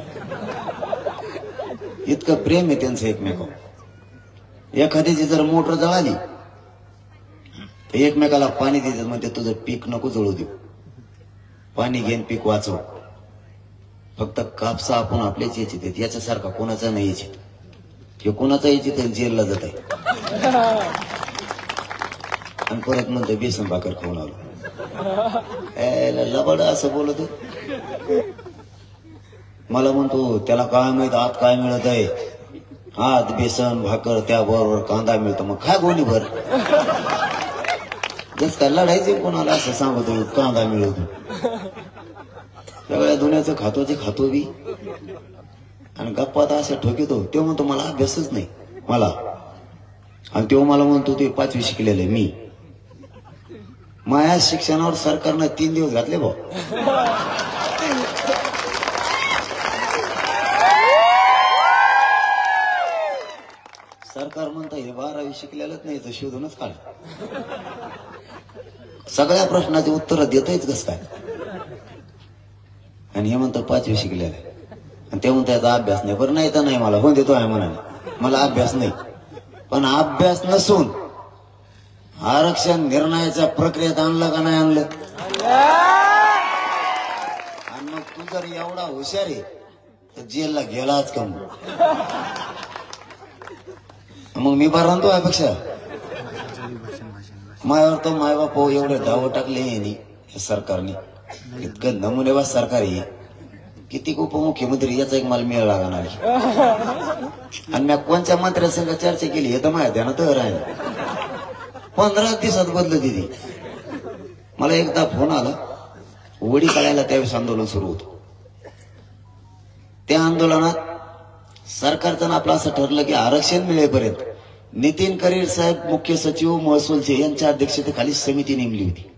इतकं प्रेम आहे त्यांचं एकमेकावर. एखाद्याची जर मोटर जळाली तर एकमेकाला पाणी देतात, म्हणजे तुझं पीक नको जळू देऊ, पाणी घेऊन पीक वाचव. फक्त कापसा आपण आपल्याच यायचे देत, याच्यासारखा कोणाचा नाही यायचे. हे कोणाचा यायचे तर जेलला जात आहे. आणि परत म्हणतो बेसन भाकर खाऊन आलो. लबाड असं बोलत. मला म्हणतो त्याला काय माहित आत काय मिळत आहे. आत बेसन भाकर, त्याबरोबर कांदा मिळतो, मग खा गोणी भर. जस काय लढायचे कोणाला असं सांगतो कांदा मिळवतो. सगळ्या दुनियाचं खातो ते खातो बी, आणि गप्पा तर असं ठोकितो. तो म्हणतो मला अभ्यासच नाही मला, आणि तो मला म्हणतो ते 5वी शिकलेलं आहे मी. माया शिक्षणावर सरकारनं 3 दिवस घातले भाऊ. सरकार म्हणतं हे 12वी शिकलेलंच नाही तर शोधूनच काढ. सगळ्या प्रश्नाचे उत्तर देतायच कस काय. आणि हे म्हणतं 5वी शिकलेलं आहे, आणि ते म्हणतं याचा अभ्यास नाही. बरं नाही तर नाही, मला होऊन देतो आहे म्हणाले, मला अभ्यास नाही. पण अभ्यास नसून आरक्षण निर्णयाच्या प्रक्रियेत आणलं का नाही आणलं? आणि मग तू जर एवढा हुशार आहे तर जेलला गेलाच का मग मी बरा राहतो यापेक्षा. मायावर तर मायबाप एवढे डाव टाकले या सरकारने. इतकं नमुनेबाज सरकार आहे. किती उपमुख्यमंत्री याचा एक मला मेळ लागणार. आणि मी कोणत्या मंत्र्यासंग चर्चा केली हे तर माझ्या ध्यानात राहील. 15 दिवसात बदल दिली. मला एकदा फोन आला, वडी काढायला त्यावेळेस आंदोलन सुरू होतं. त्या आंदोलनात सरकारचं आपलं असं ठरलं की आरक्षण मिळेपर्यंत नितीन करीर साहेब मुख्य सचिव महसूलचे यांच्या अध्यक्षतेखाली समिती नेमली होती.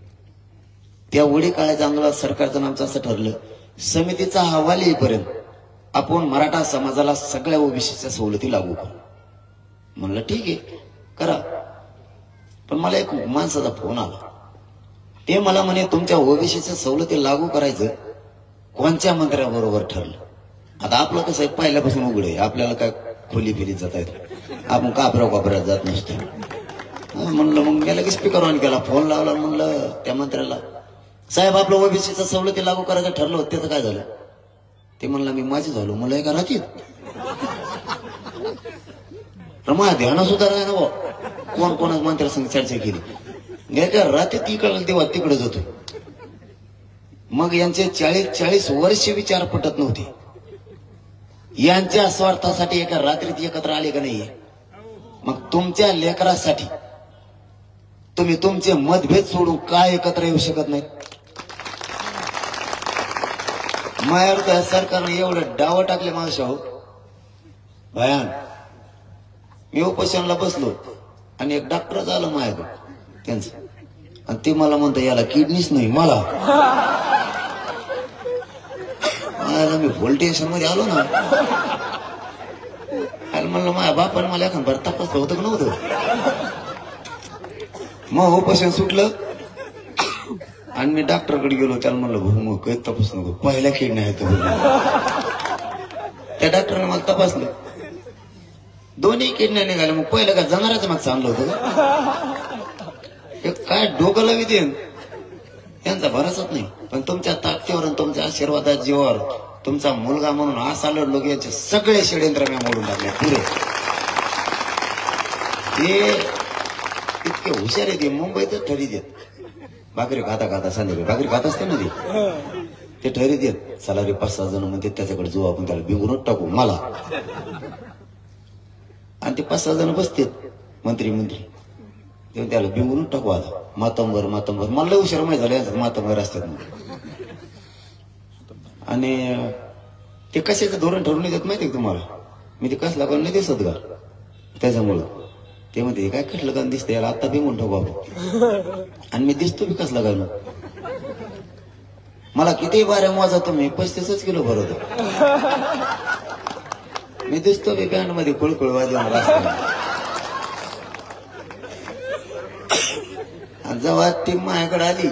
त्या वडी काढायच्या आंदोलनात सरकारचं आमचं असं ठरलं, समितीचा अहवाल येईपर्यंत आपण मराठा समाजाला सगळ्या ओबीसीच्या सवलती लागू करू. म्हणलं ठीक आहे करा. पण मला एक माणसाचा फोन आला. ते मला म्हणे तुमच्या ओबीसीच्या सवलती लागू करायचं कोणत्या मंत्र्याबरोबर ठरलं. आता आपलं कसं आहे पहिल्यापासून उघड आहे, आपल्याला काय खोली फिरीत जाता येत, आपण कापऱ्यात जात नसतो. म्हणलं मग मी लगेच स्पीकर ऑन केला, फोन लावला. म्हणलं त्या मंत्र्याला, साहेब आपलं ओबीसीचं सवलती लागू करायचं ठरलं होतं, त्याचं काय झालं? ते म्हणलं मी माझी झालो. मला एका राहतील माझ्या ध्याना सुद्धा राह ना कोण कोणा मंत्र्यासंग चर्चा केली. एका रात्री इकडं तेव्हा तिकडे जातो. मग यांचे 40 वर्ष विचार पटत नव्हते. यांच्या स्वार्थासाठी एका रात्रीत एकत्र आले का नाहीये. मग तुमच्या लेकरासाठी तुम्ही तुमचे मतभेद सोडून काय एकत्र येऊ शकत नाही? मायावर त्या सरकारने एवढं डाव टाकले माणसा हो भयान. मी उपोषणाला बसलो आणि एक डॉक्टर झालं माझ्याकडे त्यांचं, आणि ते मला म्हणतं याला किडनीच नाही. मला मी व्होल्टेशन मध्ये आलो ना, म्हणलं माझ्या बापाने मला एखाद बरं तपासलं होतं का नव्हतं. मग उपोषण सुटलं आणि मी डॉक्टरकडे गेलो. त्याला म्हणलं भाऊ मग काही तपास नको, पहिल्या किडनी आहेत. त्या डॉक्टरने मला तपासलं, दोन्ही किडन्या निघाल्या. मग पहिलं काय जनावरांचं मागचं आणलं होतं काय डोकं लावी देन. यांचा भरोसाच नाही. पण तुमच्या ताकदीवर आणि तुमच्या आशीर्वादाच्या जीवावर तुमचा मुलगा म्हणून असा लढलो की याचे सगळे षडयंत्र मी मोडून टाकले पुरे. ते इतके हुशार आहे ते मुंबईतच ठरी देत. भाकरी खाता खाता संध्याकाळी भाकरी खात असते ना ते ठरी देत. चला रे 5-6 जण म्हणते त्याच्याकडे जाऊ आपण त्याला बिंगूनच टाकू मला. आणि ते 5-6 जण बसतेत मंत्री तेव्हा त्याला बिंगूनच टाकू. आता मातंबर मला लय हुशार माहिती झालं यांचं मातंबर असतात म्हणून. आणि ते कशाचं धोरण ठरवून नाही देत माहिती तुम्हाला. मी ते कसला करून नाही दिसत का त्याच्यामुळं ते म्हणते काय कसलं काम दिसतं याला आता बिंगून टाकू आपण. आणि मी दिसतो बी कसला काय मला किती बाऱ्या मोजा तुम्ही 35 किलो भरवतो. मी दिसतो बी बँड मध्ये कुळकुळ वाजवून रस्त्यावर. आणि जेव्हा ती माझ्याकडे आली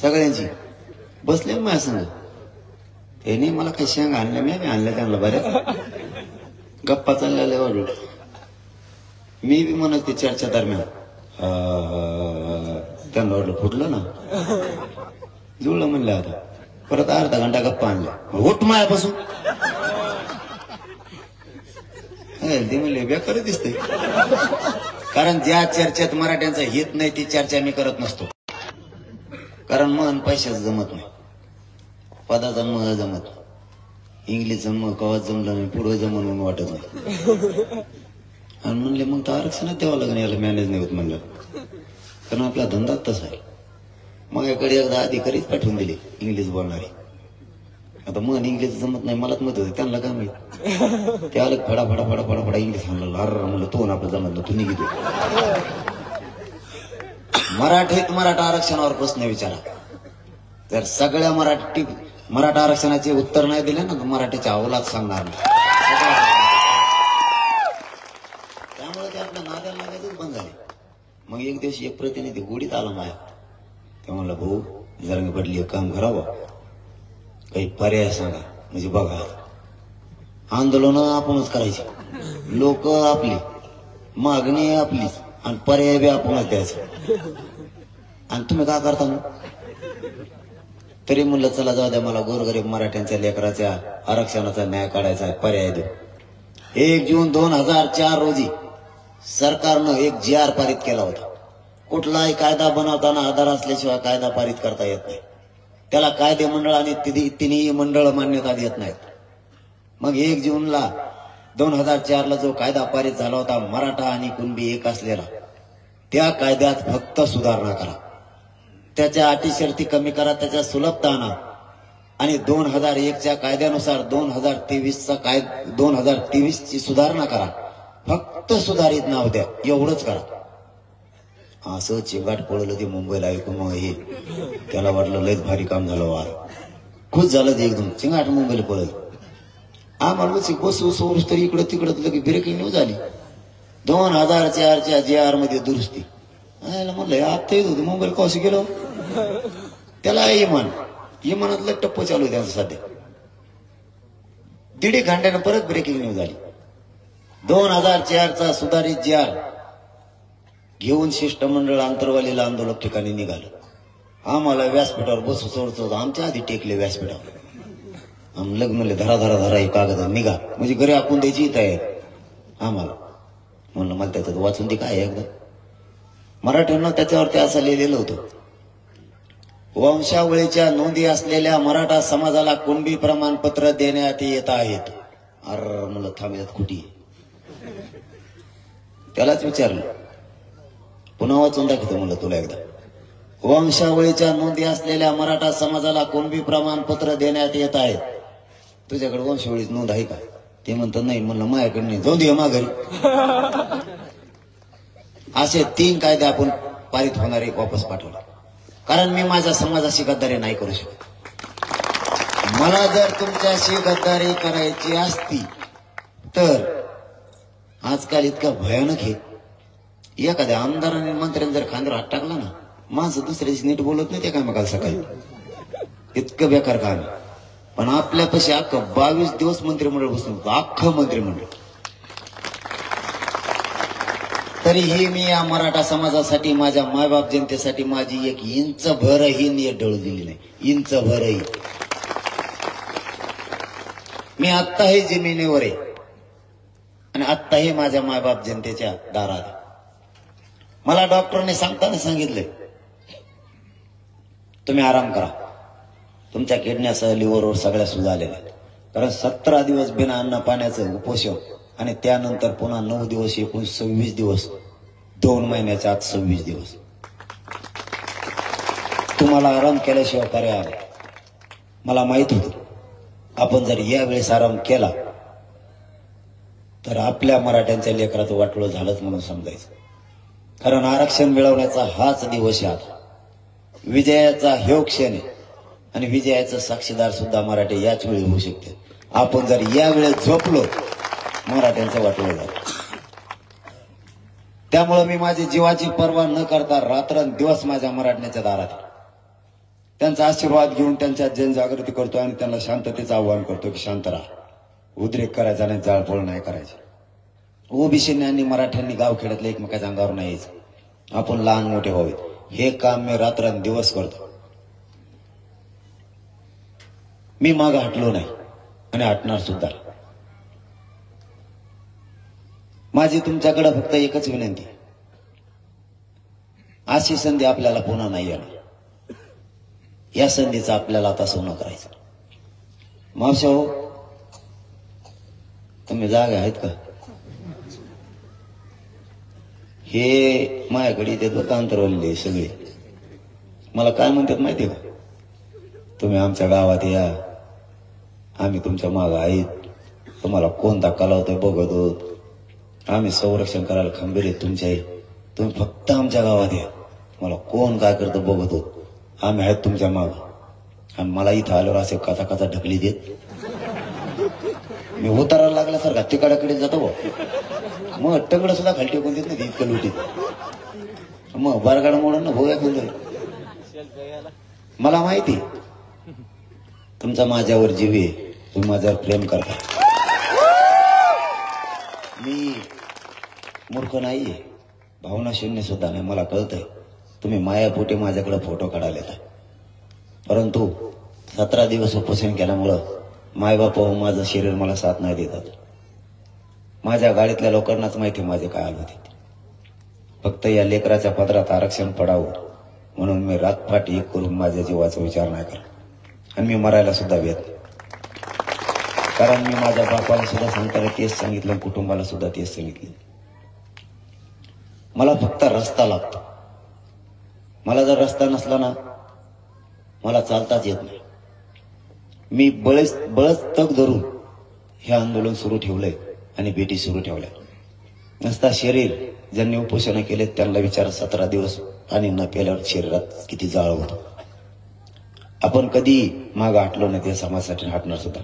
सगळ्यांची बसले माझ्या संग त्याने मला काही शेंग आणल्या मी आणल्या त्यांना बऱ्याच गप्पा चाललेल्या वाढू. मी बी म्हणत ते चर्चा दरम्यान त्यांना वाटलं फुटलं ना जुळलं म्हणलं. आता परत अर्धा घंटा गप्पा आणल्या उठ मायापासून. ते म्हणले बेकार दिसतंय. कारण ज्या चर्चेत मराठ्यांचा हित नाही ती चर्चा मी करत नसतो. कारण मन पैशाचं जमत नाही, पदाचा मह जमत, इंग्लिशचं मह कवा जमलं नाही, पुढं जमून म्हणून वाटत नाही. आणि म्हणले मग तर आरक्षणात द्यावं लागेल याला मॅनेज नाही होत म्हणलं. कारण आपला धंदा तसा आहे. माझ्याकडे एकदा अधिकारीच पाठवून दिले इंग्लिश बोलणारे. आता मन इंग्लिश जमत नाही मलाच मत होते त्यांना काय माहित. ते आलं फडा फडा फडा फडा फडा इंग्लिश म्हणलं अर म्हणलं तो आपलं जमत तू निघितो. मराठीत मराठा आरक्षणावर प्रश्न विचारा. जर सगळ्या मराठा आरक्षणाचे उत्तर नाही दिले ना तर मराठीच्या अवलाद सांगणार नाही. त्यामुळे ते आपल्या नाद्याला लागायचंच बंद झाले. मग एक दिवशी एक प्रतिनिधी गोडीत आला माया. ते म्हणलं भाऊ जरा पडली एक काम करावं काही पर्याय सांगा. म्हणजे बघा आंदोलन आपणच करायचे, लोक आपली, मागणी आपलीच आणि पर्याय बी आपणच द्यायचं. आणि तुम्ही काय करता मग? तरी म्हणलं चला जाऊ द्या मला गोरगरीब मराठ्यांच्या लेकराच्या आरक्षणाचा न्याय काढायचा आहे, पर्याय देऊ. 1 जून 2004 रोजी सरकारनं एक GR पारित केला होता. कुठलाही कायदा बनवताना आधार असल्याशिवाय कायदा पारित करता येत नाही. त्याला कायदे मंडळ आणि तिन्ही मंडळ मान्यता देत नाहीत. मग 1 जूनला 2004ला जो कायदा पारित झाला होता मराठा आणि कुणबी एक असलेला, त्या कायद्यात फक्त सुधारणा करा, त्याच्या अटी शर्ती कमी करा, त्याच्या सुलभता आणा आणि 2001च्या कायद्यानुसार 2023ची सुधारणा करा. फक्त सुधारित नाव द्या एवढंच करा. असं चिंगाट पडलं ते मुंबईला ऐकून मग हे त्याला वाटलं लयच भारी काम झालं. वार खुश झालं ते एकदम. चिंगाट मुंबईला पडलं. आम्हाला बस तरी इकडं तिकडं लगे ब्रेकिंग न्यूज आली 2004च्या GR मध्ये दुरुस्ती. म्हणलं आता येत होतं मुंबईला कसं गेलो. त्याला इमानातलं टप्प चालू आहे त्यांचं सध्या. 1.5 घंट्यानं परत ब्रेकिंग न्यूज आली. 2004चा सुधारित GR घेऊन शिष्टमंडळ आंतरवालीला आंदोलक ठिकाणी निघालं. आम्हाला व्यासपीठावर बसू सोडतो. आमच्या आधी टेकले व्यासपीठावर. आम्ही म्हणले धरा धरा धरा हे कागद निघा म्हणजे घरी आपण द्यायची तयारी आम्हाला. म्हणलं मला त्याच्यात वाचून दे काय एकदा. मराठ्यांना त्याच्यावरती असं लिहिलेलं होतं, वंशावळीच्या नोंदी असलेल्या मराठा समाजाला कुणबी प्रमाणपत्र देण्यात येत आहेत. अरे मला थांबल्यात कुठे. त्यालाच विचारलं पुन्हा वाचून दाखवतो म्हणलं तुला एकदा. वंशावळीच्या नोंदी असलेल्या मराठा समाजाला कुणबी प्रमाणपत्र देण्यात येत आहेत. तुझ्याकडे वंशावळीच नोंद आहे का? ते म्हणतात नाही. म्हणलं माझ्याकडे नाही. जाऊ दे माघारी. असे 3 कायदे आपण पारित होणारे वापस पाठवले. कारण मी माझ्या समाजाशी गद्दारी नाही करू शकत. मला जर तुमच्याशी गद्दारी करायची असती तर आजकाल इतका भयानक आहे. एखाद्या आमदाराने मंत्र्यांनी जर खांद्यावर हात टाकला ना माणसं दुसऱ्या दिवशी नीट बोलत नाही. ते काय मग सकाळी इतकं बेकार काम. पण आपल्यापाशी अख्खं 22 दिवस मंत्रिमंडळ बसून होतं. अख्खं मंत्रिमंडळ. तरीही मी या मराठा समाजासाठी, माझ्या मायबाप जनतेसाठी माझी एक इंच भरही नीट डळू दिली नाही, इंच भरही. मी आत्ताही जमिनीवर आहे आणि आत्ताही माझ्या मायबाप जनतेच्या दारात. मला डॉक्टरने सांगताना सांगितले, तुम्ही आराम करा, तुमच्या किडन्यासह लिव्हरवर सगळ्या सुद्धा आलेल्या. कारण 17 दिवस बिना अन्न पाण्याचं उपोषण आणि त्यानंतर पुन्हा 9 दिवस, एकूण 26 दिवस, 2 महिन्याच्या आत 26 दिवस. तुम्हाला आराम केल्याशिवाय पर्याय आला. मला माहित होतं आपण जर यावेळेस आराम केला तर आपल्या मराठ्यांच्या लेकराचं वाटोळं झालंच म्हणून समजायचं. कारण आरक्षण मिळवण्याचा हाच दिवस आहे आता. विजयाचा हे क्षण आहे आणि विजयाचं साक्षीदार सुद्धा मराठे याच वेळी होऊ शकते. आपण जर या वेळेस झोपलो मराठ्यांचं वाटोळं झालं. त्यामुळं मी माझी जीवाची पर्वा न करता रात्रंदिवस माझ्या मराठ्यांच्या दारात त्यांचा आशीर्वाद घेऊन त्यांच्या जनजागृती करतो आणि त्यांना शांततेचं आवाहन करतो की शांत राहा, उद्रेक करायचा नाही, जाळपोळ नाही करायची. ओबीसीने आणि मराठ्यांनी गावखेड्यातल्या एकमेकाच्या अंगावर नाही यायचं. आपण लहान मोठे व्हावेत, हे काम मी रात्रंदिवस करतो. मी मागं हटलो नाही आणि हटणार सुद्धा. माझी तुमच्याकडे फक्त एकच विनंती, अशी संधी आपल्याला पुन्हा नाही येणार. या संधीचं आपल्याला आता सोनं करायचं. मावशा हो, तुम्ही जागा आहेत का? हे माझ्याकडे ते अंतरवलेले सगळे मला काय म्हणतात माहितीये का? तुम्ही आमच्या गावात या, आम्ही तुमच्या मागं आहेत, तुम्हाला कोण धक्का लावतोय बघत होत, आम्ही संरक्षण करायला खंबीर आहेत तुमच्या, तुम्ही फक्त आमच्या गावात या, मला कोण काय करतं बघत होत, आम्ही आहेत तुमच्या मागं. आणि मला इथं आल्यावर असे कथा कथा ढकली देत, मी उतारायला लागल्यासारखा तिकडाकडे जातो. मग टगड सुद्धा खाली टेकून देत नाही इतकं लुटीत. मग बारगाड मोडून ना भोग्या खेळतोय. मला माहिती तुमचा माझ्यावर जीव आहे, तुम्ही माझ्यावर प्रेम करता. मी मूर्ख नाहीये, भावना शून्य सुद्धा नाही. मला कळतंय तुम्ही मायापोटी माझ्याकडे फोटो काढायला येता. परंतु 17 दिवस उपोषण केल्यामुळं मायबाप माझं शरीर मला साथ नाही देतात. माझ्या गाडीतल्या लोकांनाच माहिती माझे काय हाल होते. फक्त या लेकराच्या पदरात आरक्षण पडावं म्हणून मी रातपाट एक करून माझ्या जीवाचा विचार नाही करत. आणि मी मरायला सुद्धा भेट, कारण मी माझ्या बापाला सुद्धा सांगताना तेच सांगितलं, कुटुंबाला सुद्धा तेच सांगितलं. मला फक्त रस्ता लागतो. मला जर रस्ता नसला ना, मला चालताच येत नाही. मी बळच तग धरून हे आंदोलन सुरू ठेवलंय आणि भेटी सुरू ठेवल्या. नसता शरीर ज्यांनी उपोषण केले त्यांना विचार 17 दिवस आणि न प्याल्यावर शरीरात किती जाळ होतो. आपण कधी मागं हटलो नाही, त्या समाजासाठी हटणार सुद्धा.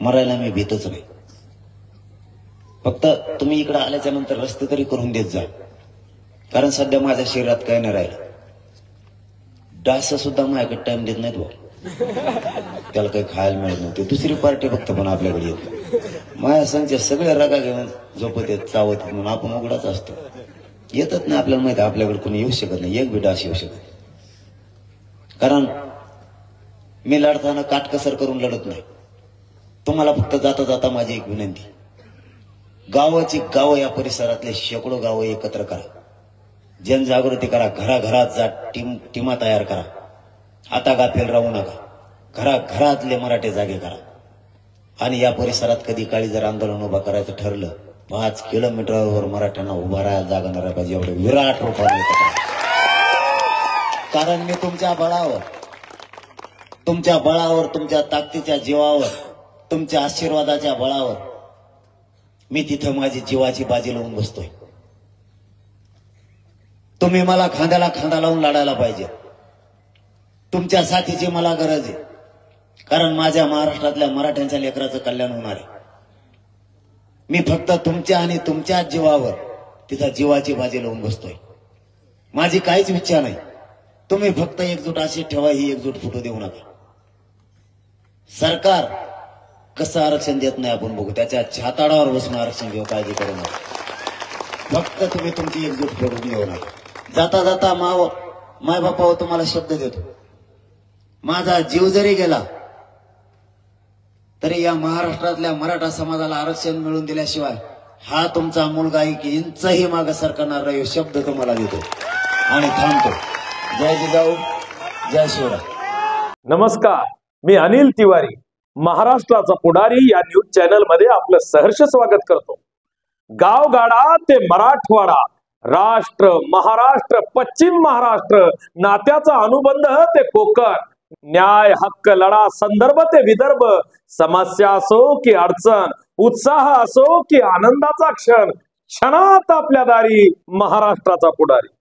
मरायला मी भीतच नाही. फक्त तुम्ही इकडे आल्याच्या नंतर रस्ते तरी करून देत जा, कारण सध्या माझ्या शरीरात काय नाही राहिलं. डास सुद्धा माझ्याकडे टाइम देत नाहीत. त्याला काही खायला मिळत नव्हते. दुसरी पार्टी फक्त पण आपल्याकडे येत. माझ्या संघ सगळे रगा घेऊन झोपत येत, चावत येत, म्हणून आपण उघडाच असतो. येतच नाही. आपल्याला माहिती आपल्याकडे कोणी येऊ शकत नाही, एक बी डास येऊ शकत नाही. कारण मी लढताना काटकसर करून लढत नाही. तुम्हाला फक्त जाता जाता माझी एक विनंती, गावाची गावं, या परिसरातले शेकडो गावं एकत्र करा, जनजागृती करा, घराघरात जा, टीमा तयार करा. आता गाफील राहू नका. घराघरातले मराठे जागे करा. आणि या परिसरात कधी काळी जर आंदोलन उभा करायचं ठरलं, 5 किलोमीटरवर मराठ्यांना उभा राहायला जागा नाही पाहिजे, एवढे विराट रूपाने एकत्र. कारण मी तुमच्या बळावर, तुमच्या ताकदीच्या जीवावर, तुमच्या आशीर्वादाच्या बळावर मी तिथं माझी जीवाची बाजी लावून बसतोय. तुम्ही मला खांद्याला खांदा लावून लढायला पाहिजे. तुमच्या साथीची मला गरज आहे, कारण माझ्या महाराष्ट्रातल्या मराठ्यांच्या लेकराचं कल्याण होणार आहे. मी फक्त तुमच्या आणि तुमच्या जीवावर तिथं जीवाची बाजी लावून बसतोय. माझी काहीच इच्छा नाही. तुम्ही फक्त एकजूट अशी ठेवा, ही एकजूट फुटू देऊ नका. सरकार कसं आरक्षण देत नाही आपण बघू, त्याच्या छाताडावर बसून आरक्षण घेऊ, काळजी करू नका. फक्त तुम्ही तुमची एकजूट फेडून घेऊ नका. जाता जाता माय बापावर तुम्हाला शब्द देतो, माझा जीव जरी गेला तरी या महाराष्ट्रातल्या मराठा समाजाला आरक्षण मिळवून दिल्याशिवाय हा तुमचा मुलगा एक इंचही मागे सरकणार नाही, शब्द तुम्हाला देतो आणि थांबतो. जय जिजाऊ, जय शिवराय. नमस्कार, मी अनिल तिवारी, महाराष्ट्राचा पुढारी या न्यूज चॅनल मध्ये आपलं सहर्ष स्वागत करतो. गावगाडा ते मराठवाडा, राष्ट्र महाराष्ट्र, पश्चिम महाराष्ट्र, नात्याचा अनुबंध ते कोकण, न्याय हक्क लढा संदर्भ ते विदर्भ, समस्या असो की अडचण, उत्साह असो की आनंदाचा क्षण, क्षणात आपल्या दारी महाराष्ट्राचा पुढारी.